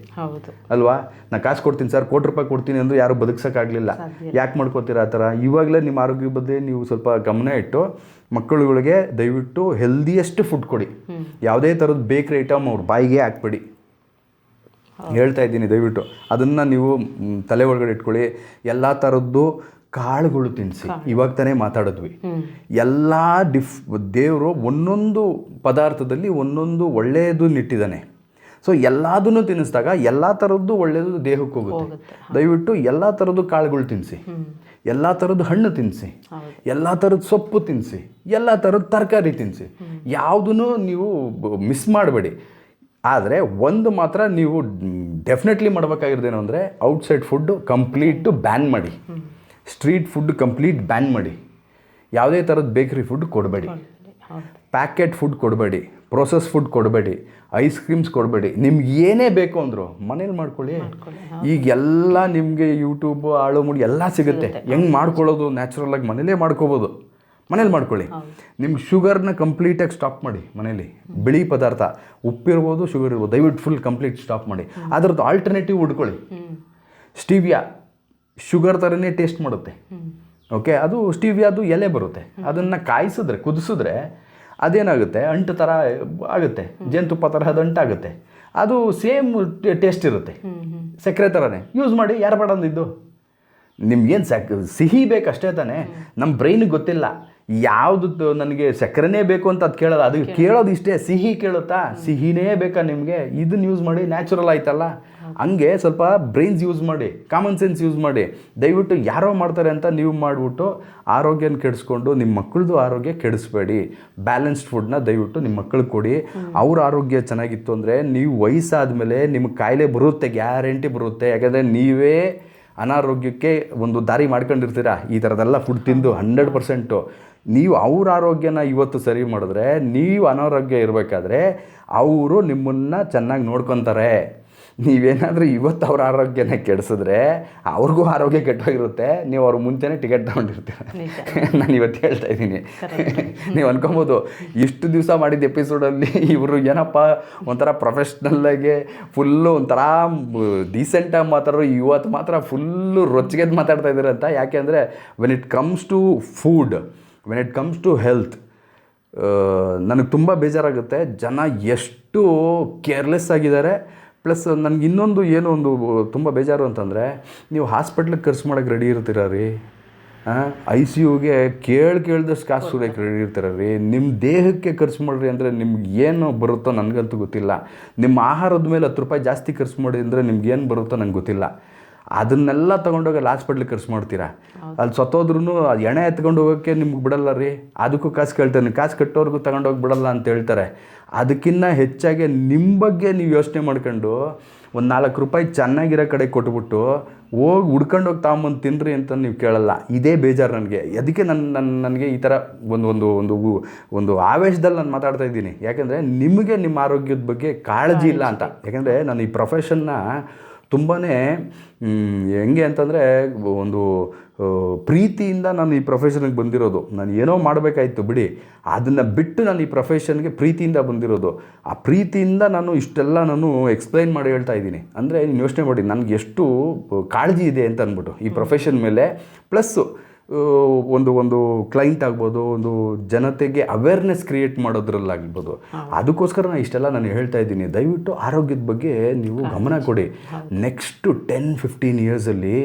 ಅಲ್ವಾ? ನಾನು ಕಾಸು ಕೊಡ್ತೀನಿ ಸರ್, ₹1 ಕೋಟಿ ಕೊಡ್ತೀನಿ ಅಂದರೆ ಯಾರು ಬದುಕ್ಸೋಕ್ಕಾಗಲಿಲ್ಲ. ಯಾಕೆ ಮಾಡ್ಕೋತೀರ ಆ ಥರ? ಇವಾಗಲೇ ನಿಮ್ಮ ಆರೋಗ್ಯ ಬಗ್ಗೆ ನೀವು ಸ್ವಲ್ಪ ಗಮನ ಇಟ್ಟು ಮಕ್ಕಳುಗಳಿಗೆ ದಯವಿಟ್ಟು ಹೆಲ್ದಿಯೆಸ್ಟ್ ಫುಡ್ ಕೊಡಿ. ಯಾವುದೇ ಥರದ ಬೇಕ್ರಿ ಐಟಮ್ ಅವ್ರ ಬಾಯಿಗೆ ಹಾಕ್ಬೇಡಿ. ಹೇಳ್ತಾ ಇದ್ದೀನಿ, ದಯವಿಟ್ಟು ಅದನ್ನು ನೀವು ತಲೆ ಒಳಗಡೆ ಇಟ್ಕೊಳ್ಳಿ. ಎಲ್ಲ ಥರದ್ದು ಕಾಳುಗಳು ತಿನ್ನಿಸಿ. ಇವಾಗ ತಾನೇ ಮಾತಾಡಿದ್ವಿ, ಎಲ್ಲ ದೇವರು ಒಂದೊಂದು ಪದಾರ್ಥದಲ್ಲಿ ಒಂದೊಂದು ಒಳ್ಳೆಯದು ನಿಟ್ಟಿದ್ದಾನೆ. ಸೊ ಎಲ್ಲದನ್ನು ತಿನ್ನಿಸಿದಾಗ ಎಲ್ಲ ಥರದ್ದು ಒಳ್ಳೆಯದು ದೇಹಕ್ಕೆ ಹೋಗುತ್ತೆ. ದಯವಿಟ್ಟು ಎಲ್ಲ ಥರದ್ದು ಕಾಳುಗಳು ತಿನ್ನಿಸಿ, ಎಲ್ಲ ಥರದ್ದು ಹಣ್ಣು ತಿನ್ನಿಸಿ, ಎಲ್ಲ ಥರದ ಸೊಪ್ಪು ತಿನ್ನಿಸಿ, ಎಲ್ಲ ಥರದ ತರಕಾರಿ ತಿನ್ನಿಸಿ. ಯಾವುದೂ ನೀವು ಮಿಸ್ ಮಾಡಬೇಡಿ. ಆದರೆ ಒಂದು ಮಾತ್ರ ನೀವು ಡೆಫಿನೆಟ್ಲಿ ಮಾಡಬೇಕಾಗಿರೋದೇನು ಅಂದರೆ ಔಟ್ಸೈಡ್ ಫುಡ್ಡು ಕಂಪ್ಲೀಟು ಬ್ಯಾನ್ ಮಾಡಿ. ಸ್ಟ್ರೀಟ್ ಫುಡ್ ಕಂಪ್ಲೀಟ್ ಬ್ಯಾನ್ ಮಾಡಿ. ಯಾವುದೇ ಥರದ ಬೇಕ್ರಿ ಫುಡ್ ಕೊಡಬೇಡಿ, ಪ್ಯಾಕೆಟ್ ಫುಡ್ ಕೊಡಬೇಡಿ, ಪ್ರೊಸೆಸ್ ಫುಡ್ ಕೊಡಬೇಡಿ, ಐಸ್ ಕ್ರೀಮ್ಸ್ ಕೊಡಬೇಡಿ. ನಿಮ್ಗೆ ಏನೇ ಬೇಕು ಅಂದರು ಮನೇಲಿ ಮಾಡ್ಕೊಳ್ಳಿ. ಈಗೆಲ್ಲ ನಿಮಗೆ ಯೂಟ್ಯೂಬು ಆಳು ಮುಡಿ ಎಲ್ಲ ಸಿಗುತ್ತೆ. ಹೆಂಗೆ ಮಾಡ್ಕೊಳ್ಳೋದು ನ್ಯಾಚುರಲಾಗಿ ಮನೇಲೇ ಮಾಡ್ಕೋಬೋದು. ಮನೇಲಿ ಮಾಡ್ಕೊಳ್ಳಿ. ನಿಮ್ಗೆ ಶುಗರ್ನ ಕಂಪ್ಲೀಟಾಗಿ ಸ್ಟಾಪ್ ಮಾಡಿ. ಮನೇಲಿ ಬಿಳಿ ಪದಾರ್ಥ, ಉಪ್ಪಿರ್ಬೋದು, ಶುಗರ್ ಇರ್ಬೋದು, ದಯವಿಟ್ಟು ಫುಲ್ ಕಂಪ್ಲೀಟ್ ಸ್ಟಾಪ್ ಮಾಡಿ. ಅದರದ್ದು ಆಲ್ಟರ್ನೇಟಿವ್ ಹುಡ್ಕೊಳ್ಳಿ. ಸ್ಟೀವಿಯಾ ಶುಗರ್ ಥರನೇ ಟೇಸ್ಟ್ ಮಾಡುತ್ತೆ. ಓಕೆ, ಅದು ಸ್ಟೀವಿಯಾದು ಎಲೆ ಬರುತ್ತೆ. ಅದನ್ನು ಕಾಯಿಸಿದ್ರೆ, ಕುದಿಸಿದ್ರೆ ಅದೇನಾಗುತ್ತೆ, ಅಂಟು ಥರ ಆಗುತ್ತೆ, ಜೇನುತುಪ್ಪ ಥರ ಅದು ಅಂಟಾಗುತ್ತೆ. ಅದು ಸೇಮ್ ಟೇಸ್ಟ್ ಇರುತ್ತೆ, ಸಕ್ಕರೆ ಥರನೇ. ಯೂಸ್ ಮಾಡಿ, ಯಾರು ಮಾಡೋದಿದ್ದು? ನಿಮ್ಗೇನು ಸಿಹಿ ಬೇಕಷ್ಟೇ ತಾನೇ. ನಮ್ಮ ಬ್ರೈನಿಗೆ ಗೊತ್ತಿಲ್ಲ ಯಾವುದು ನನಗೆ ಸಕ್ಕರೆನೇ ಬೇಕು ಅಂತ ಅದು ಕೇಳೋದು. ಅದು ಕೇಳೋದು ಇಷ್ಟೇ, ಸಿಹಿ ಕೇಳುತ್ತಾ? ಸಿಹಿನೇ ಬೇಕಾ ನಿಮಗೆ? ಇದನ್ನು ಯೂಸ್ ಮಾಡಿ, ನ್ಯಾಚುರಲ್ ಆಯ್ತಲ್ಲ. ಹಂಗೆ ಸ್ವಲ್ಪ ಬ್ರೈನ್ಸ್ ಯೂಸ್ ಮಾಡಿ, ಕಾಮನ್ ಸೆನ್ಸ್ ಯೂಸ್ ಮಾಡಿ. ದಯವಿಟ್ಟು ಯಾರೋ ಮಾಡ್ತಾರೆ ಅಂತ ನೀವು ಮಾಡಿಬಿಟ್ಟು ಆರೋಗ್ಯನ ಕೆಡಿಸ್ಕೊಂಡು ನಿಮ್ಮ ಮಕ್ಕಳದು ಆರೋಗ್ಯ ಕೆಡಿಸ್ಬೇಡಿ. ಬ್ಯಾಲೆನ್ಸ್ಡ್ ಫುಡ್ನ ದಯವಿಟ್ಟು ನಿಮ್ಮ ಮಕ್ಕಳಿಗೆ ಕೊಡಿ. ಅವ್ರ ಆರೋಗ್ಯ ಚೆನ್ನಾಗಿತ್ತು ಅಂದರೆ ನೀವು ವಯಸ್ಸಾದ ಮೇಲೆ ನಿಮಗೆ ಕಾಯಿಲೆ ಬರುತ್ತೆ, ಗ್ಯಾರಂಟಿ ಬರುತ್ತೆ. ಯಾಕಂದರೆ ನೀವೇ ಅನಾರೋಗ್ಯಕ್ಕೆ ಒಂದು ದಾರಿ ಮಾಡ್ಕೊಂಡಿರ್ತೀರ ಈ ಥರದ್ದೆಲ್ಲ ಫುಡ್ ತಿಂದು 100%. ನೀವು ಅವ್ರ ಆರೋಗ್ಯನ ಇವತ್ತು ಸರಿ ಮಾಡಿದ್ರೆ, ನೀವು ಅನಾರೋಗ್ಯ ಇರಬೇಕಾದ್ರೆ ಅವರು ನಿಮ್ಮನ್ನು ಚೆನ್ನಾಗಿ ನೋಡ್ಕೊತಾರೆ. ನೀವೇನಾದರೂ ಇವತ್ತು ಅವ್ರ ಆರೋಗ್ಯನ ಕೆಡಿಸಿದ್ರೆ ಅವ್ರಿಗೂ ಆರೋಗ್ಯ ಕೆಟ್ಟೋಗಿರುತ್ತೆ. ನೀವು ಅವ್ರ ಮುಂಚೆನೇ ಟಿಕೆಟ್ ತೊಗೊಂಡಿರ್ತೀರ. ನಾನು ಇವತ್ತು ಹೇಳ್ತಾ ಇದ್ದೀನಿ. ನೀವು ಅನ್ಕೊಬೋದು ಇಷ್ಟು ದಿವಸ ಮಾಡಿದ ಎಪಿಸೋಡಲ್ಲಿ ಇವರು ಏನಪ್ಪ ಒಂಥರ ಪ್ರೊಫೆಷ್ನಲ್ಲಾಗಿ ಫುಲ್ಲು ಒಂಥರ ಡೀಸೆಂಟಾಗಿ ಮಾತಾಡೋರು, ಇವತ್ತು ಮಾತ್ರ ಫುಲ್ಲು ರೊಚ್ಚಿಗೆದ್ದು ಮಾತಾಡ್ತಾ ಇದ್ದಾರೆ ಅಂತ. ಯಾಕೆ ಅಂದರೆ when it comes to food, when it comes to health, ನನಗೆ ತುಂಬ ಬೇಜಾರಾಗುತ್ತೆ. ಜನ ಎಷ್ಟು ಕೇರ್ಲೆಸ್ ಆಗಿದ್ದಾರೆ. ಪ್ಲಸ್ ನನಗೆ ಇನ್ನೊಂದು ಏನೋ ಒಂದು ತುಂಬ ಬೇಜಾರು ಅಂತಂದರೆ ನೀವು ಹಾಸ್ಪಿಟ್ಲಿಗೆ ಖರ್ಚು ಮಾಡೋಕ್ಕೆ ರೆಡಿ ಇರ್ತೀರ ರೀ, ICUಗೆ ಕೇಳ್ದಷ್ಟು ಕಾಸು ಸುರಿಯೋಕ್ಕೆ ರೆಡಿ ಇರ್ತೀರ ರೀ. ನಿಮ್ಮ ದೇಹಕ್ಕೆ ಖರ್ಚು ಮಾಡಿರಿ ಅಂದರೆ ನಿಮ್ಗೆ ಏನು ಬರುತ್ತೋ ನನಗಂತೂ ಗೊತ್ತಿಲ್ಲ. ನಿಮ್ಮ ಆಹಾರದ ಮೇಲೆ 10 ರೂಪಾಯಿ ಜಾಸ್ತಿ ಖರ್ಚು ಮಾಡಿ ಅಂದರೆ ನಿಮ್ಗೆ ಏನು ಬರುತ್ತೋ ನಂಗೆ ಗೊತ್ತಿಲ್ಲ. ಅದನ್ನೆಲ್ಲ ತೊಗೊಂಡೋಗಿ ಅಲ್ಲಿ ಹಾಸ್ಪಿಟ್ಲಿಗೆ ಖರ್ಚು ಮಾಡ್ತೀರಾ. ಅಲ್ಲಿ ಸತ್ತೋದ್ರೂ ಅದು ಎಣೆ ಎತ್ಕೊಂಡು ಹೋಗೋಕ್ಕೆ ನಿಮ್ಗೆ ಬಿಡಲ್ಲ ರೀ, ಅದಕ್ಕೂ ಕಾಸು ಕೇಳ್ತಾರೆ. ಕಾಸು ಕಟ್ಟೋರ್ಗೂ ತಗೊಂಡೋಗಿ ಬಿಡಲ್ಲ ಅಂತ ಹೇಳ್ತಾರೆ. ಅದಕ್ಕಿಂತ ಹೆಚ್ಚಾಗಿ ನಿಮ್ಮ ಬಗ್ಗೆ ನೀವು ಯೋಚನೆ ಮಾಡ್ಕೊಂಡು ಒಂದು 4 ರೂಪಾಯಿ ಚೆನ್ನಾಗಿರೋ ಕಡೆ ಕೊಟ್ಬಿಟ್ಟು ಹೋಗಿ ಹುಡ್ಕೊಂಡೋಗಿ ತಗೊಂಬಂದು ತಿನ್ನಿರಿ ಅಂತ ನೀವು ಕೇಳಲ್ಲ. ಇದೇ ಬೇಜಾರು ನನಗೆ. ಅದಕ್ಕೆ ನನಗೆ ಈ ಥರ ಒಂದು ಆವೇಶದಲ್ಲಿ ನಾನು ಮಾತಾಡ್ತಾ ಇದ್ದೀನಿ. ಯಾಕೆಂದರೆ ನಿಮಗೆ ನಿಮ್ಮ ಆರೋಗ್ಯದ ಬಗ್ಗೆ ಕಾಳಜಿ ಇಲ್ಲ ಅಂತ. ಯಾಕೆಂದರೆ ನಾನು ಈ ಪ್ರೊಫೆಷನ್ನ ತುಂಬಾ ಹೆಂಗೆ ಅಂತಂದರೆ ಒಂದು ಪ್ರೀತಿಯಿಂದ ನಾನು ಈ ಪ್ರೊಫೆಷನ್ಗೆ ಬಂದಿರೋದು. ನಾನು ಏನೋ ಮಾಡಬೇಕಾಯ್ತು ಬಿಡಿ, ಅದನ್ನು ಬಿಟ್ಟು ನಾನು ಈ ಪ್ರೊಫೆಷನ್ಗೆ ಪ್ರೀತಿಯಿಂದ ಬಂದಿರೋದು. ಆ ಪ್ರೀತಿಯಿಂದ ನಾನು ಇಷ್ಟೆಲ್ಲ ನಾನು ಎಕ್ಸ್ಪ್ಲೈನ್ ಮಾಡಿ ಹೇಳ್ತಾ ಇದ್ದೀನಿ. ಅಂದರೆ ನೀವು ಯೋಚನೆ ಮಾಡಿ ನನಗೆ ಎಷ್ಟು ಕಾಳಜಿ ಇದೆ ಅಂತ ಅಂದ್ಬಿಟ್ಟು ಈ ಪ್ರೊಫೆಷನ್ ಮೇಲೆ. ಪ್ಲಸ್ಸು ಒಂದು ಕ್ಲೈಂಟ್ ಆಗ್ಬೋದು, ಒಂದು ಜನತೆಗೆ ಅವೇರ್ನೆಸ್ ಕ್ರಿಯೇಟ್ ಮಾಡೋದ್ರಲ್ಲಾಗ್ಬೋದು. ಅದಕ್ಕೋಸ್ಕರ ನಾನು ಇಷ್ಟೆಲ್ಲ ನಾನು ಹೇಳ್ತಾ ಇದ್ದೀನಿ. ದಯವಿಟ್ಟು ಆರೋಗ್ಯದ ಬಗ್ಗೆ ನೀವು ಗಮನ ಕೊಡಿ. ನೆಕ್ಸ್ಟು 10-15 ಇಯರ್ಸಲ್ಲಿ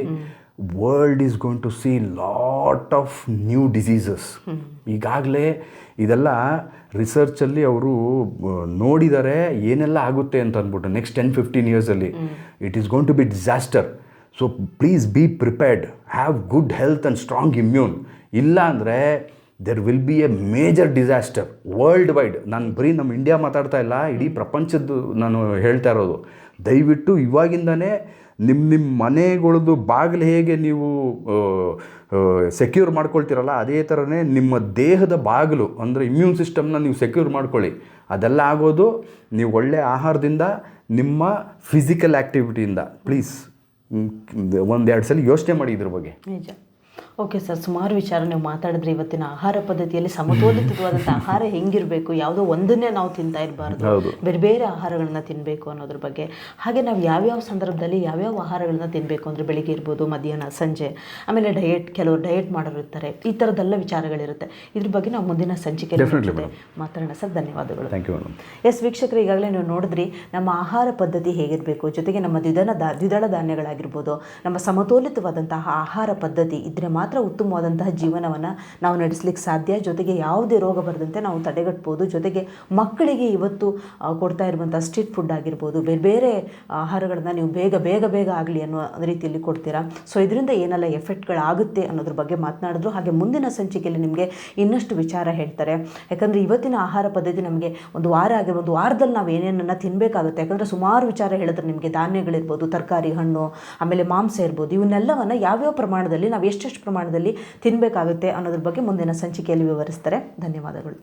world is going to see lot of new diseases. ಈಗಾಗಲೇ ಇದೆಲ್ಲ ರಿಸರ್ಚಲ್ಲಿ ಅವರು ನೋಡಿದ್ದಾರೆ ಏನೆಲ್ಲ ಆಗುತ್ತೆ ಅಂತ ಅಂದ್ಬಿಟ್ಟು. ನೆಕ್ಸ್ಟ್ 10-15 ಇಯರ್ಸಲ್ಲಿ it is going to be disaster. So please be prepared, have good health and strong immune. ಇಲ್ಲ ಅಂದರೆ there will be a major disaster world wide. ನಾನು ಬರೀ ನಮ್ಮ ಇಂಡಿಯಾ ಮಾತಾಡ್ತಾ ಇಲ್ಲ, ಇಡೀ ಪ್ರಪಂಚದ್ದು ನಾನು ಹೇಳ್ತಾ ಇರೋದು. ದಯವಿಟ್ಟು ಇವಾಗಿಂದನೇ ನಿಮ್ಮ ಮನೆಗಳದ್ದು ಬಾಗಿಲು ಹೇಗೆ ನೀವು ಸೆಕ್ಯೂರ್ ಮಾಡ್ಕೊಳ್ತೀರಲ್ಲ, ಅದೇ ಥರನೇ ನಿಮ್ಮ ದೇಹದ ಬಾಗಿಲು ಅಂದರೆ ಇಮ್ಯೂನ್ ಸಿಸ್ಟಮ್ನ ನೀವು ಸೆಕ್ಯೂರ್ ಮಾಡ್ಕೊಳ್ಳಿ. ಅದೆಲ್ಲ ಆಗೋದು ನೀವು ಒಳ್ಳೆಯ ಆಹಾರದಿಂದ, ನಿಮ್ಮ ಫಿಸಿಕಲ್ ಆ್ಯಕ್ಟಿವಿಟಿಯಿಂದ. ಪ್ಲೀಸ್ 1-2 ಸಲ ಯೋಚನೆ ಮಾಡಿ ಇದ್ರ ಬಗ್ಗೆ. ನಿಜ. ಓಕೆ ಸರ್, ಸುಮಾರು ವಿಚಾರ ನೀವು ಮಾತಾಡಿದ್ರೆ. ಇವತ್ತಿನ ಆಹಾರ ಪದ್ಧತಿಯಲ್ಲಿ ಸಮತೋಲಿತವಾದಂಥ ಆಹಾರ ಹೆಂಗಿರಬೇಕು, ಯಾವುದೋ ಒಂದನ್ನೇ ನಾವು ತಿಂತಾ ಇರಬಾರ್ದು, ಬೇರೆ ಬೇರೆ ಆಹಾರಗಳನ್ನ ತಿನ್ನಬೇಕು ಅನ್ನೋದ್ರ ಬಗ್ಗೆ. ಹಾಗೆ ನಾವು ಯಾವ್ಯಾವ ಸಂದರ್ಭದಲ್ಲಿ ಯಾವ್ಯಾವ ಆಹಾರಗಳನ್ನ ತಿನ್ನಬೇಕು ಅಂದರೆ ಬೆಳಿಗ್ಗೆ ಇರ್ಬೋದು, ಮಧ್ಯಾಹ್ನ, ಸಂಜೆ, ಆಮೇಲೆ ಕೆಲವರು ಡಯಟ್ ಮಾಡೋರು ಇರ್ತಾರೆ. ಈ ಥರದ್ದೆಲ್ಲ ವಿಚಾರಗಳಿರುತ್ತೆ. ಇದ್ರ ಬಗ್ಗೆ ನಾವು ಮುಂದಿನ ಸಂಚಿಕೆಯಲ್ಲಿ ಮಾತಾಡೋಣ ಸರ್. ಧನ್ಯವಾದಗಳು. Thank you madam. ಎಸ್ ವೀಕ್ಷಕರು, ಈಗಾಗಲೇ ನೀವು ನೋಡಿದ್ರಿ ನಮ್ಮ ಆಹಾರ ಪದ್ಧತಿ ಹೇಗಿರಬೇಕು, ಜೊತೆಗೆ ನಮ್ಮ ದ್ವಿದಳ ಧಾನ್ಯಗಳಾಗಿರ್ಬೋದು, ನಮ್ಮ ಸಮತೋಲಿತವಾದಂತಹ ಆಹಾರ ಪದ್ಧತಿ ಇದ್ರೆ ಮಾತ್ರ ಉತ್ತಮವಾದಂತಹ ಜೀವನವನ್ನು ನಾವು ನಡೆಸಲಿಕ್ಕೆ ಸಾಧ್ಯ. ಜೊತೆಗೆ ಯಾವುದೇ ರೋಗ ಬರದಂತೆ ನಾವು ತಡೆಗಟ್ಬೋದು. ಜೊತೆಗೆ ಮಕ್ಕಳಿಗೆ ಇವತ್ತು ಕೊಡ್ತಾ ಇರುವಂಥ ಸ್ಟ್ರೀಟ್ ಫುಡ್ ಆಗಿರ್ಬೋದು, ಬೇರೆ ಬೇರೆ ಆಹಾರಗಳನ್ನ ನೀವು ಬೇಗ ಆಗಲಿ ಅನ್ನೋ ರೀತಿಯಲ್ಲಿ ಕೊಡ್ತೀರಾ. ಸೊ ಇದರಿಂದ ಏನೆಲ್ಲ ಎಫೆಕ್ಟ್ಗಳಾಗುತ್ತೆ ಅನ್ನೋದ್ರ ಬಗ್ಗೆ ಮಾತನಾಡಿದ್ರು. ಹಾಗೆ ಮುಂದಿನ ಸಂಚಿಕೆಯಲ್ಲಿ ನಿಮಗೆ ಇನ್ನಷ್ಟು ವಿಚಾರ ಹೇಳ್ತಾರೆ. ಯಾಕಂದರೆ ಇವತ್ತಿನ ಆಹಾರ ಪದ್ಧತಿ ನಮಗೆ ಒಂದು ವಾರ ಆಗಿರ್ಬೋದು, ಒಂದು ವಾರದಲ್ಲಿ ನಾವು ಏನೇನನ್ನು ತಿನ್ನಬೇಕಾಗುತ್ತೆ. ಯಾಕಂದರೆ ಸುಮಾರು ವಿಚಾರ ಹೇಳಿದ್ರೆ ನಿಮಗೆ ಧಾನ್ಯಗಳಿರ್ಬೋದು, ತರಕಾರಿ, ಹಣ್ಣು, ಆಮೇಲೆ ಮಾಂಸ ಇರ್ಬೋದು, ಇವನ್ನೆಲ್ಲವನ್ನು ಯಾವ್ಯಾವ ಪ್ರಮಾಣದಲ್ಲಿ ನಾವು ಎಷ್ಟೆಷ್ಟು ಪ್ರಮಾಣದಲ್ಲಿ ತಿನ್ನಬೇಕಾಗುತ್ತೆ ಅನ್ನೋದ್ರ ಬಗ್ಗೆ ಮುಂದಿನ ಸಂಚಿಕೆಯಲ್ಲಿ ವಿವರಿಸ್ತಾರೆ. ಧನ್ಯವಾದಗಳು.